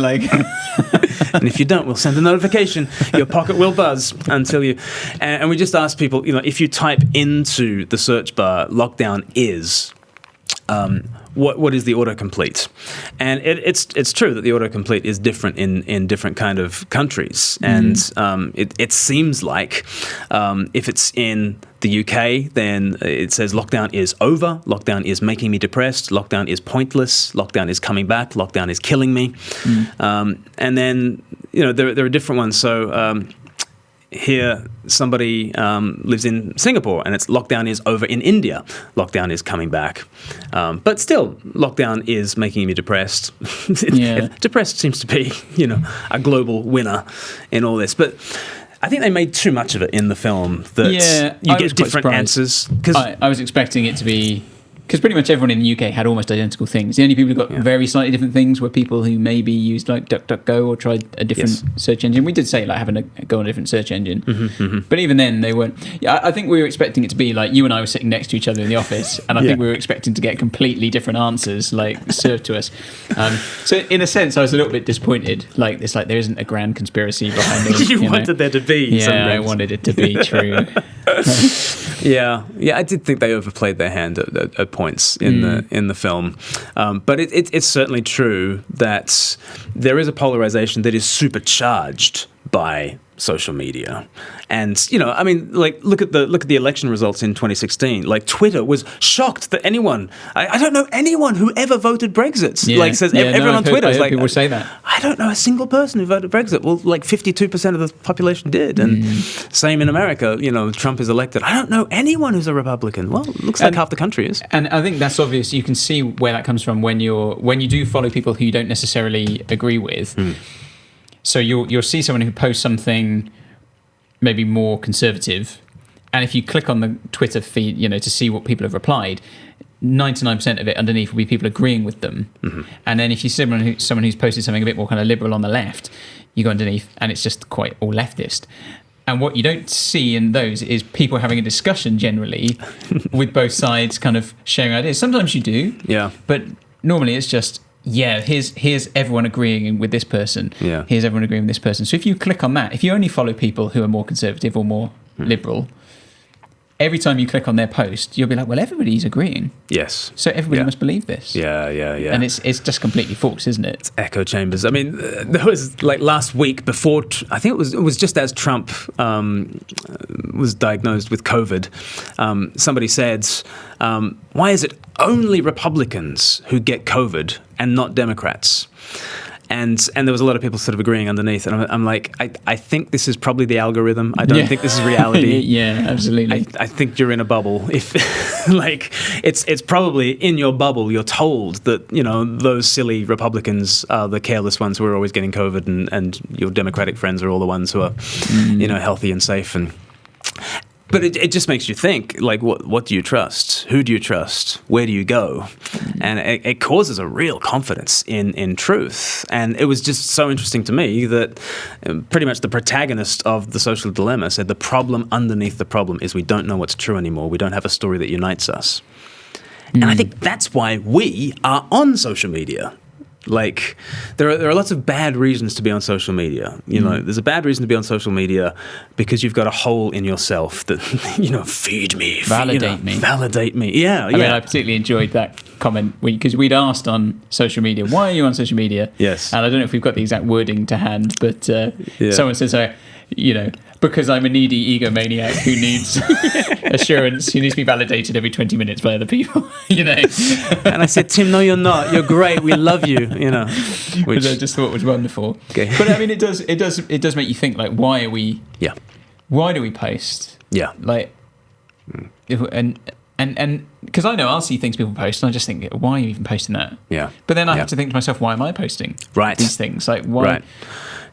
And if you don't, we'll send a notification. Your pocket will buzz until you... And we just ask people, if you type into the search bar, lockdown is... what is the autocomplete? And it's true that the autocomplete is different in different kind of countries. And it seems like if it's in the UK, then it says lockdown is over, lockdown is making me depressed, lockdown is pointless, lockdown is coming back, lockdown is killing me. And then, there are different ones. So here, somebody lives in Singapore, and it's lockdown is over in India. Lockdown is coming back. But still, lockdown is making me depressed. Depressed seems to be, a global winner in all this. But I think they made too much of it in the film that you get different answers. I was expecting it to be... Because pretty much everyone in the UK had almost identical things. The only people who got very slightly different things were people who maybe used like DuckDuckGo or tried a different search engine. We did say like having a go on a different search engine. But even then they weren't... I think we were expecting it to be like you and I were sitting next to each other in the office, and I think we were expecting to get completely different answers like served to us. So in a sense I was a little bit disappointed. Like it's like there isn't a grand conspiracy behind it. You wanted there to be. Yeah, I wanted it to be true. Yeah, I did think they overplayed their hand at points in the film, but it's certainly true that there is a polarization that is supercharged by social media. And look at the election results in 2016. Like Twitter was shocked that anyone, I don't know anyone who ever voted Brexit. Everyone on Twitter is like, people say that. I don't know a single person who voted Brexit. Well, like 52% of the population did, and same in America. Trump is elected. I don't know anyone who's a Republican. Well, it looks like half the country is. And I think that's obvious. You can see where that comes from when you do follow people who you don't necessarily agree with. So you'll see someone who posts something maybe more conservative, and if you click on the Twitter feed, to see what people have replied, 99% of it underneath will be people agreeing with them. And then if you see someone who's posted something a bit more kind of liberal on the left, you go underneath and it's just quite all leftist. And what you don't see in those is people having a discussion generally with both sides kind of sharing ideas. Sometimes you do, but normally it's just, here's everyone agreeing with this person. Here's everyone agreeing with this person. So if you click on that, if you only follow people who are more conservative or more liberal, every time you click on their post, you'll be like, well, everybody's agreeing. Yes. So everybody must believe this. Yeah. And it's just completely false, isn't it? It's echo chambers. I mean, there was like last week before, I think it was just as Trump was diagnosed with COVID, somebody said, why is it only Republicans who get COVID and not Democrats? And there was a lot of people sort of agreeing underneath, and I'm like, I think this is probably the algorithm. I don't think this is reality. Yeah, absolutely. I think you're in a bubble. If like it's probably in your bubble. You're told that those silly Republicans are the careless ones who are always getting COVID, and your Democratic friends are all the ones who are healthy and safe. But it just makes you think, like, what do you trust? Who do you trust? Where do you go? And it causes a real confidence in truth. And it was just so interesting to me that pretty much the protagonist of The Social Dilemma said the problem underneath the problem is we don't know what's true anymore. We don't have a story that unites us. And I think that's why we are on social media. Like, there are lots of bad reasons to be on social media. There's a bad reason to be on social media because you've got a hole in yourself that, feed me. Validate me. Validate me. Yeah, I mean, I particularly enjoyed that comment because we'd asked on social media, why are you on social media? Yes. And I don't know if we've got the exact wording to hand, but someone says, because I'm a needy egomaniac who needs assurance, who needs to be validated every 20 minutes by other people, And I said, Tim, no, you're not. You're great. We love you, Which I just thought was wonderful. Okay. But I mean, it does make you think, like, why are we? Yeah. Why do we post? Yeah. Like, and because I know I'll see things people post, and I just think, why are you even posting that? Yeah. But then I have to think to myself, why am I posting these things? Like, why? Right.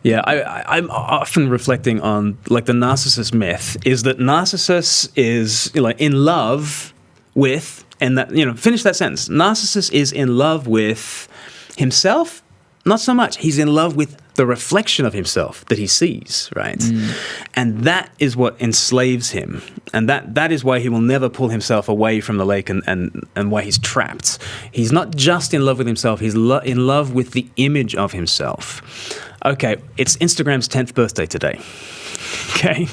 Yeah, I'm often reflecting on, like, the narcissist myth is that narcissist is in love with, and that finish that sentence. Narcissist is in love with himself. Not so much. He's in love with the reflection of himself that he sees, right? And that is what enslaves him. And that is why he will never pull himself away from the lake and why he's trapped. He's not just in love with himself. He's in love with the image of himself. Okay, it's Instagram's 10th birthday today. Okay,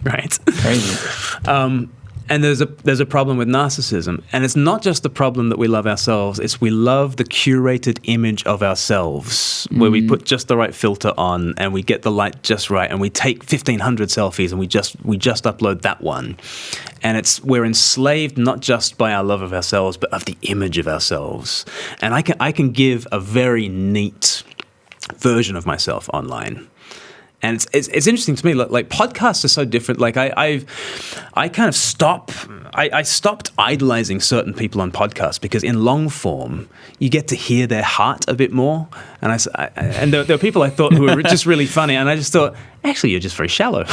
right? Crazy. And there's a problem with narcissism. And it's not just the problem that we love ourselves, it's we love the curated image of ourselves, where we put just the right filter on and we get the light just right and we take 1,500 selfies and we just upload that one. And we're enslaved not just by our love of ourselves, but of the image of ourselves. And I can give a very neat version of myself online. And it's interesting to me. Like podcasts are so different. Like I stopped idolizing certain people on podcasts because in long form you get to hear their heart a bit more. And and there were people I thought who were just really funny, and I just thought, actually, you're just very shallow.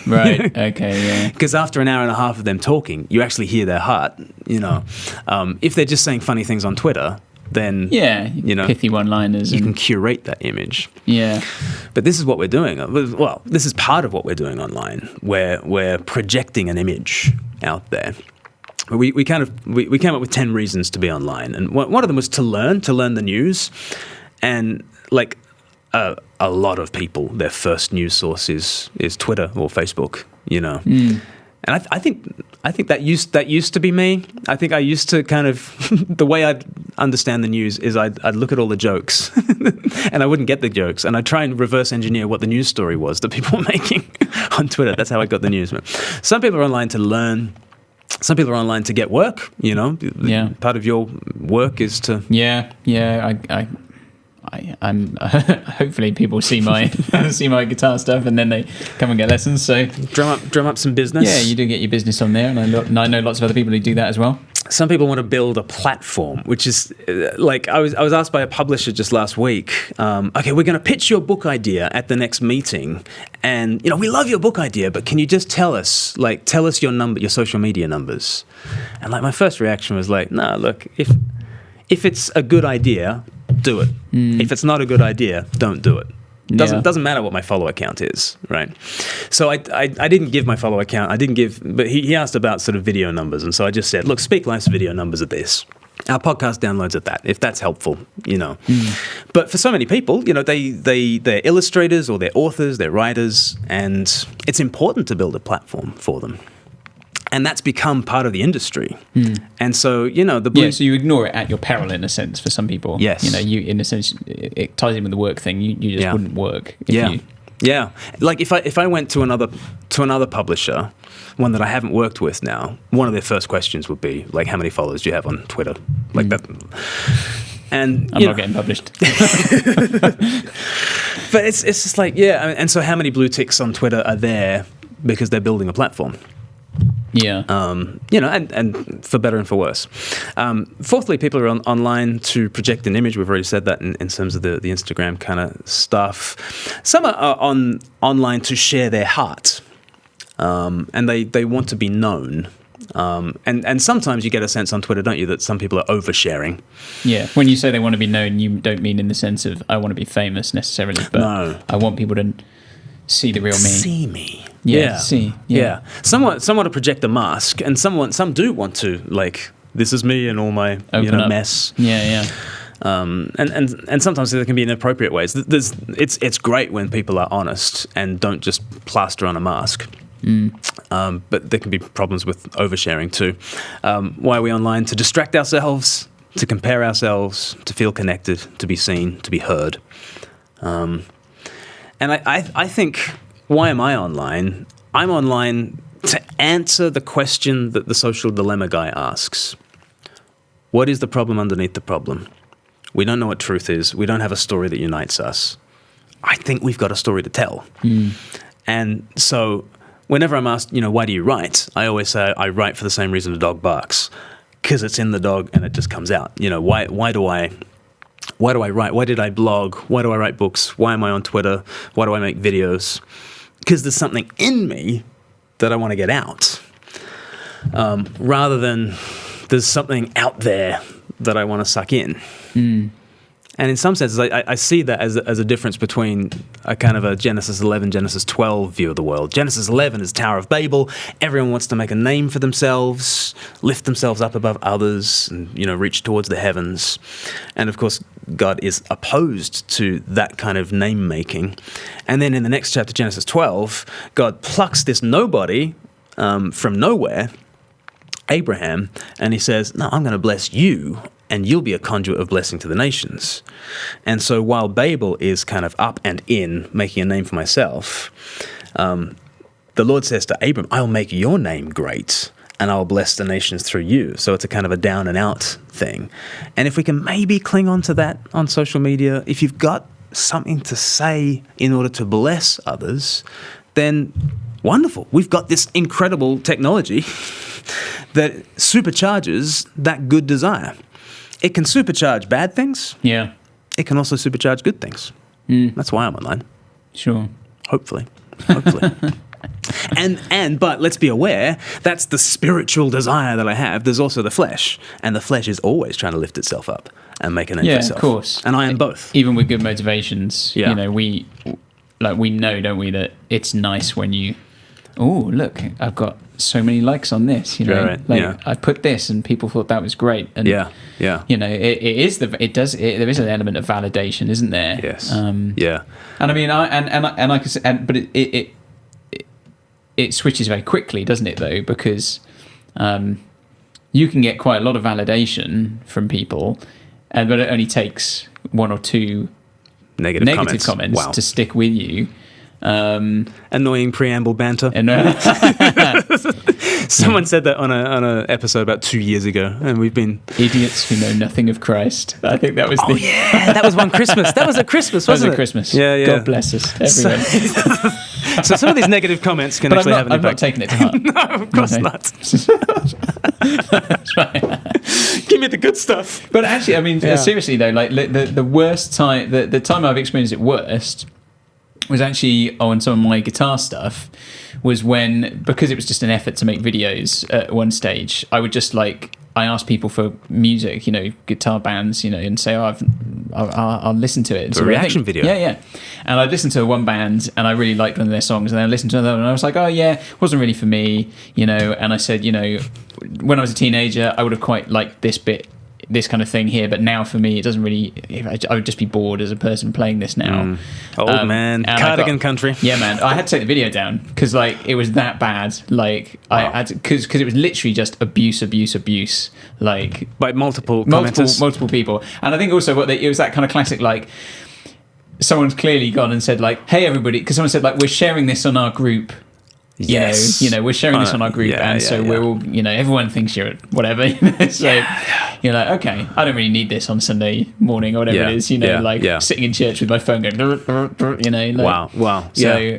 Right. Okay. Yeah. Because after an hour and a half of them talking, you actually hear their heart. If they're just saying funny things on Twitter, then pithy one-liners. You can curate that image. Yeah. But this is what we're doing. Well, this is part of what we're doing online, where we're projecting an image out there. We came up with 10 reasons to be online, and one of them was to learn the news, and like a lot of people, their first news source is Twitter or Facebook. And I think that used to be me. I think I used to kind of the way I'd understand the news is I'd look at all the jokes and I wouldn't get the jokes, and I'd try and reverse engineer what the news story was that people were making on Twitter. That's how I got the news. Some people are online to learn. Some people are online to get work. Part of your work is to I'm hopefully people see my guitar stuff and then they come and get lessons. So drum up some business. Yeah, you do get your business on there, and I know lots of other people who do that as well. Some people want to build a platform, which is like I was asked by a publisher just last week. Okay, we're going to pitch your book idea at the next meeting, and we love your book idea, but can you just tell us your social media numbers? And like my first reaction was like, no, look, if it's a good idea, do it. If it's not a good idea, don't do it. Doesn't matter what my follower count is, right? So I didn't give my follower count. But he asked about sort of video numbers, and so I just said, look, Speak Life's video numbers are this. Our podcast downloads at that, if that's helpful, But for so many people, they're illustrators or they're authors, they're writers, and it's important to build a platform for them. And that's become part of the industry. And so, the book... Yeah, so you ignore it at your peril, in a sense, for some people. Yes. You in a sense, it ties in with the work thing. You just wouldn't work. Yeah. Like if I went to another publisher, one that I haven't worked with now, one of their first questions would be, like, how many followers do you have on Twitter? Like that... And I'm not getting published. But it's just like, and so how many blue ticks on Twitter are there because they're building a platform? Yeah. And for better and for worse. Fourthly, people are online to project an image. We've already said that in terms of the Instagram kind of stuff. Some are online to share their heart, and they want to be known. And sometimes you get a sense on Twitter, don't you, that some people are oversharing. Yeah. When you say they want to be known, you don't mean in the sense of I want to be famous necessarily, but no. I want people to see the real me. See me. Yeah. See. Yeah. Somewhat to project a mask, and some do want to, like, this is me and all my mess. Yeah. And sometimes there can be inappropriate ways. It's great when people are honest and don't just plaster on a mask. But there can be problems with oversharing too. Why are we online? To distract ourselves, to compare ourselves, to feel connected, to be seen, to be heard. And I think, why am I online? I'm online to answer the question that the social dilemma guy asks. What is the problem underneath the problem? We don't know what truth is. We don't have a story that unites us. I think we've got a story to tell. And so whenever I'm asked, why do you write? I always say I write for the same reason a dog barks, because it's in the dog and it just comes out. Why do I write? Why did I blog? Why do I write books? Why am I on Twitter? Why do I make videos? Because there's something in me that I want to get out, rather than there's something out there that I want to suck in. And in some senses, I see that as a difference between a kind of a Genesis 11, Genesis 12 view of the world. Genesis 11 is Tower of Babel. Everyone wants to make a name for themselves, lift themselves up above others, and reach towards the heavens. And of course, God is opposed to that kind of name making. And then in the next chapter, Genesis 12, God plucks this nobody from nowhere, Abraham, and he says, "No, I'm going to bless you, and you'll be a conduit of blessing to the nations." And so while Babel is kind of up and in, making a name for myself, the Lord says to Abram, "I'll make your name great, and I'll bless the nations through you." So it's a kind of a down and out thing. And if we can maybe cling on to that on social media, if you've got something to say in order to bless others, then wonderful. We've got this incredible technology that supercharges that good desire. It can supercharge bad things. Yeah. It can also supercharge good things. That's why I'm online. Sure. Hopefully. But let's be aware, that's the spiritual desire that I have. There's also the flesh, and the flesh is always trying to lift itself up and make a name for itself. Yeah, of course. And I am both. Even with good motivations, we know, don't we, that it's nice when you, look, I've got so many likes on this, I put this and people thought that was great. And there is an element of validation, isn't there? Yes. And I mean, but it switches very quickly, doesn't it, though? Because you can get quite a lot of validation from people, but it only takes one or two negative comments to stick with you. Annoying preamble banter. Someone said that on a episode about 2 years ago, and we've been idiots who know nothing of Christ. I think that was that was one Christmas. That was at Christmas, wasn't it? That was at Christmas. Yeah. God bless us, everyone. So some of these negative comments can actually have an impact. I've not taken it to heart. No, of course not. That's right. Give me the good stuff. But actually, I mean, seriously though, like the worst time, the time I've experienced it worst was actually on some of my guitar stuff, was when, because it was just an effort to make videos at one stage, I would just I asked people for music, guitar bands, and say, I'll listen to it. It's a reaction video. Yeah. And I listened to one band and I really liked one of their songs, and then I listened to another one and I was like, wasn't really for me, and I said, when I was a teenager, I would have quite liked this kind of thing here, but now for me it doesn't really, I would just be bored as a person playing this now. Old man, cardigan country. Yeah, man, I had to take the video down because it was that bad. I had to, because it was literally just abuse, by multiple people. And I think also it was that kind of classic, someone's clearly gone and said hey everybody, because someone said we're sharing this on our group Yes. We're sharing this on our group, we're all, everyone thinks you're whatever. So you're like, okay, I don't really need this on Sunday morning or whatever it is. Sitting in church with my phone going, wow. So,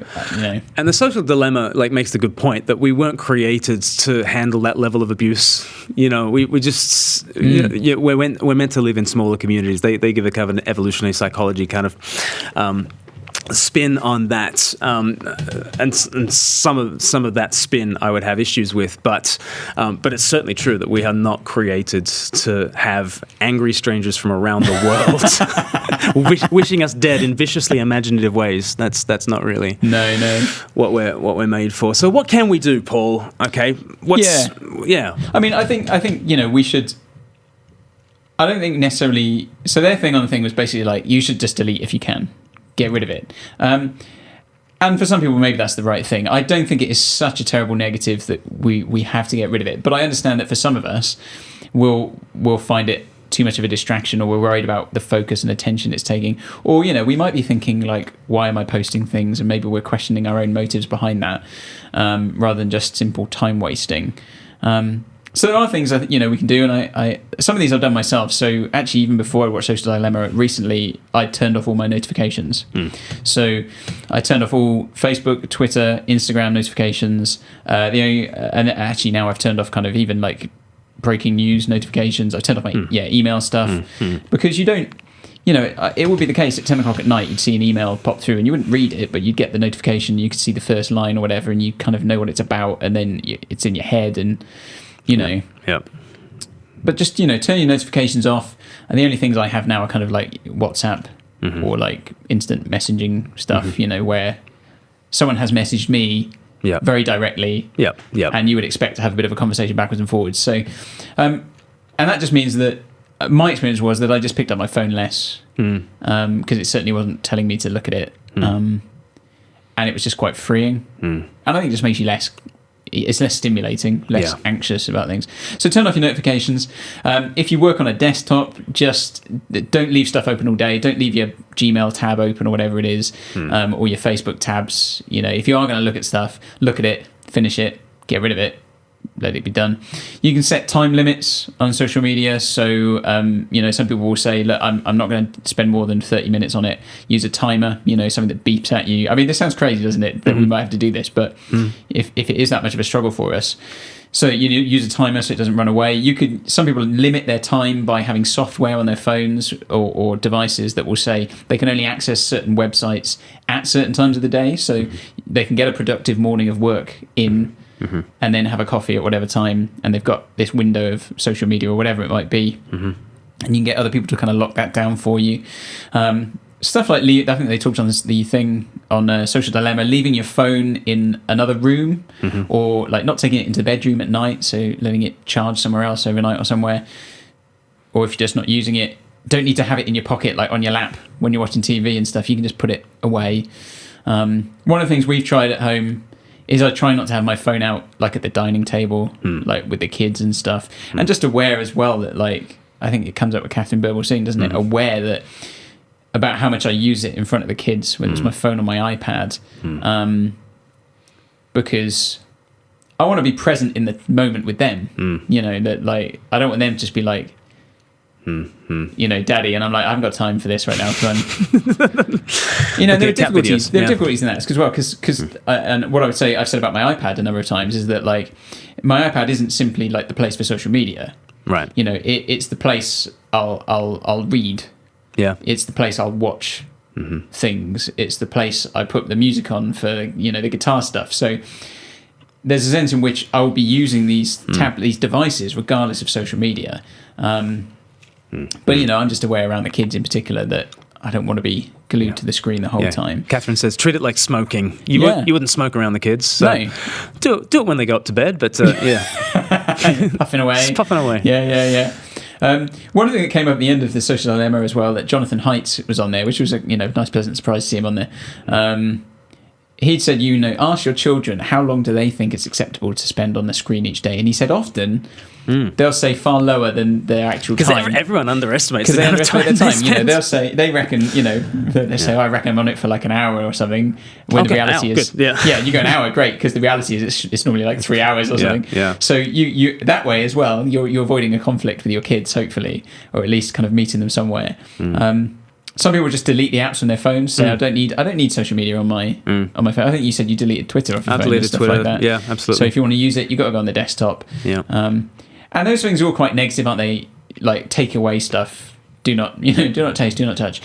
and the social dilemma makes the good point that we weren't created to handle that level of abuse. We just we're meant to live in smaller communities. They give a kind of an evolutionary psychology kind of spin on that, and some of that spin I would have issues with, but it's certainly true that we are not created to have angry strangers from around the world wishing us dead in viciously imaginative ways. That's not really what we're made for. So what can we do, Paul? Okay, I mean, I think we should. I don't think necessarily. So their thing on the thing was basically you should just delete if you can. Get rid of it. And for some people, maybe that's the right thing. I don't think it is such a terrible negative that we have to get rid of it. But I understand that for some of us, we'll find it too much of a distraction, or we're worried about the focus and attention it's taking. Or, we might be thinking, why am I posting things? And maybe we're questioning our own motives behind that, rather than just simple time wasting. So there are things I think we can do, and I some of these I've done myself. So actually, even before I watched Social Dilemma recently, I turned off all my notifications. So I turned off all Facebook, Twitter, Instagram notifications. And actually now I've turned off kind of even breaking news notifications. I've turned off my email stuff because you don't. It would be the case at 10 o'clock at night, you'd see an email pop through and you wouldn't read it, but you'd get the notification, you could see the first line or whatever, and you kind of know what it's about, and then it's in your head, and but just turn your notifications off, and the only things I have now are kind of WhatsApp or instant messaging stuff, where someone has messaged me very directly, and you would expect to have a bit of a conversation backwards and forwards. So and that just means that my experience was that I just picked up my phone less, because it certainly wasn't telling me to look at it, and it was just quite freeing, and I think it just makes you it's less stimulating, less anxious about things. So turn off your notifications. If you work on a desktop, just don't leave stuff open all day. Don't leave your Gmail tab open or whatever it is, or your Facebook tabs. If you are going to look at stuff, look at it, finish it, get rid of it, let it be done. You can set time limits on social media. So, some people will say, look, I'm not going to spend more than 30 minutes on it. Use a timer, something that beeps at you. I mean, this sounds crazy, doesn't it? That we might have to do this, but if it is that much of a struggle for us, so you use a timer so it doesn't run away. Some people limit their time by having software on their phones or devices that will say they can only access certain websites at certain times of the day, so they can get a productive morning of work in, and then have a coffee at whatever time, and they've got this window of social media or whatever it might be, and you can get other people to kind of lock that down for you. Stuff like, I think they talked on the thing on Social Dilemma, leaving your phone in another room, or not taking it into the bedroom at night, so letting it charge somewhere else overnight or somewhere. Or if you're just not using it, don't need to have it in your pocket, on your lap when you're watching TV and stuff. You can just put it away. One of the things we've tried at home is I try not to have my phone out at the dining table, with the kids and stuff, and just aware as well that I think it comes up with Katharine Birbalsingh, doesn't it? Aware that about how much I use it in front of the kids, whether it's my phone or my iPad, because I want to be present in the moment with them. That I don't want them to just be daddy, and I'm I haven't got time for this right now. There are difficulties. There are difficulties in that as well, because and what I've said about my iPad a number of times is that my iPad isn't simply the place for social media. Right. It's the place I'll read. Yeah. It's the place I'll watch things. It's the place I put the music on for the guitar stuff. So there's a sense in which I will be using these devices regardless of social media. But I'm just aware around the kids in particular that I don't want to be glued to the screen the whole time. Catherine says, treat it like smoking. You wouldn't smoke around the kids. So no. Do it when they go up to bed, but puffing away. Just puffing away. Yeah. One thing that came up at the end of the Social Dilemma as well, that Jonathan Haidt was on there, which was a nice pleasant surprise to see him on there. He'd said, ask your children how long do they think it's acceptable to spend on the screen each day, and he said often they'll say far lower than their actual time. Because everyone underestimates the amount of time they spend. You know, they'll say, they reckon, you know, they say, I reckon I'm on it for like an hour or something, when the reality is, good. Yeah, you go an hour, great, because the reality is it's normally like 3 hours or something. Yeah. So you that way as well, you're avoiding a conflict with your kids, hopefully, or at least kind of meeting them somewhere. Some people just delete the apps on their phones. Say, I don't need social media on my phone. I think you said you deleted Twitter off your phone. I deleted Twitter. Like that. Yeah, absolutely. So if you want to use it, you've got to go on the desktop. Yeah. And those things are all quite negative, aren't they? Like, take away stuff. Do not taste, do not touch.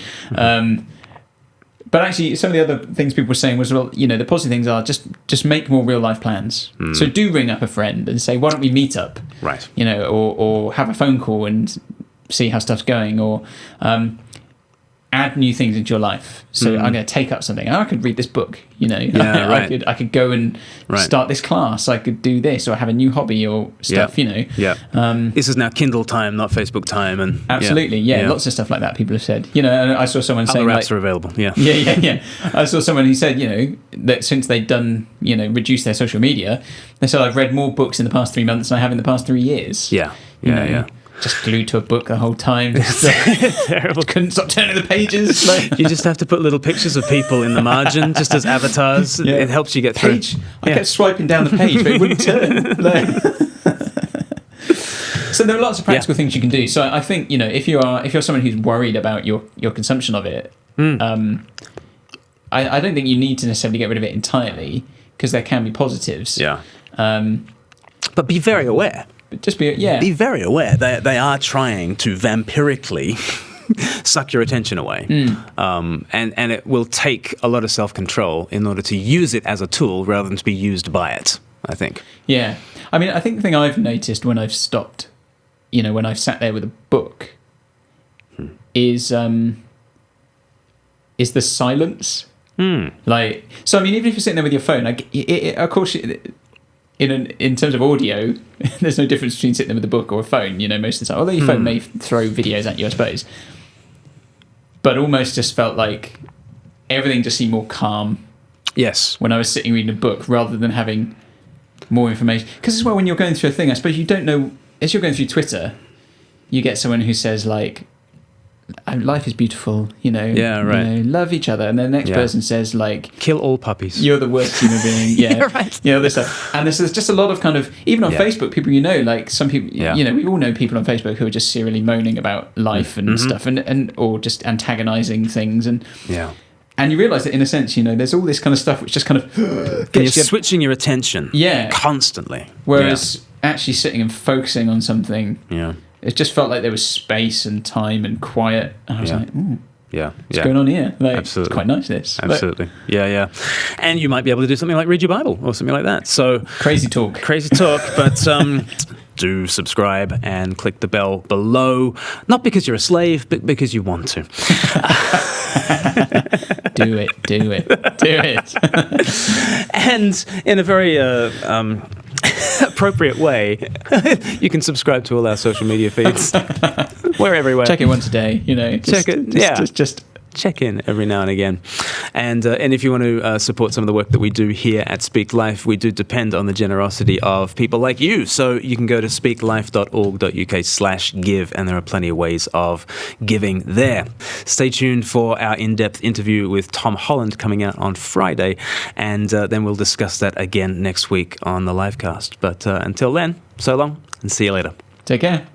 But actually, some of the other things people were saying was, well, you know, the positive things are just make more real life plans. So do ring up a friend and say, why don't we meet up? Right. You know, or have a phone call and see how stuff's going, or add new things into your life. So I'm going to take up something. I could read this book, you know. I could go and start this class. I could do this, or have a new hobby or stuff, you know. Yeah. This is now Kindle time, not Facebook time. And absolutely, lots of stuff like that people have said. You know, and I saw someone saying apps are available. Yeah. Yeah. I saw someone who said, you know, that since they'd done, you know, reduced their social media, they said, I've read more books in the past 3 months than I have in the past 3 years. Yeah. Just glued to a book the whole time. Terrible. Couldn't stop turning the pages. You just have to put little pictures of people in the margin, just as avatars. Yeah. It helps you get through. I kept swiping down the page, but it wouldn't turn. So there are lots of practical things you can do. So I think, you know, if you're someone who's worried about your consumption of it, I don't think you need to necessarily get rid of it entirely, because there can be positives. Yeah. But be very aware. Just be very aware. They are trying to vampirically suck your attention away, and it will take a lot of self-control in order to use it as a tool rather than to be used by it, I think. Yeah, I mean, I think the thing I've noticed when I've stopped, you know, when I've sat there with a book, is the silence. Like, so I mean, even if you're sitting there with your phone, like, of course. In terms of audio, there's no difference between sitting there with a book or a phone, you know, most of the time. Although your phone may throw videos at you, I suppose. But almost just felt like everything just seemed more calm. Yes. When I was sitting reading a book, rather than having more information. Because as well, when you're going through a thing, I suppose you don't know, as you're going through Twitter, you get someone who says, like, life is beautiful, you know, you know, love each other, and then the next person says, like, kill all puppies, you're the worst human being. Right. You know, this stuff. And there's just a lot of kind of, even on Facebook, people, you know, like some people, you know, we all know people on Facebook who are just serially moaning about life and stuff, and or just antagonizing things, and and you realise that in a sense, you know, there's all this kind of stuff which just kind of gets you're switching your attention constantly, whereas actually sitting and focusing on something, it just felt like there was space and time and quiet. And I was like, what's going on here? Like, absolutely. It's quite nice, this. Absolutely. Yeah. And you might be able to do something like read your Bible or something like that. So Crazy talk. But do subscribe and click the bell below. Not because you're a slave, but because you want to. Do it. And in a very appropriate way, you can subscribe to all our social media feeds. We're everywhere. Check it once a day, you know. Check it. Just check in every now and again. And if you want to support some of the work that we do here at Speak Life, we do depend on the generosity of people like you. So you can go to speaklife.org.uk/give, and there are plenty of ways of giving there. Stay tuned for our in-depth interview with Tom Holland coming out on Friday, and then we'll discuss that again next week on the LIVEcast. But until then, so long, and see you later. Take care.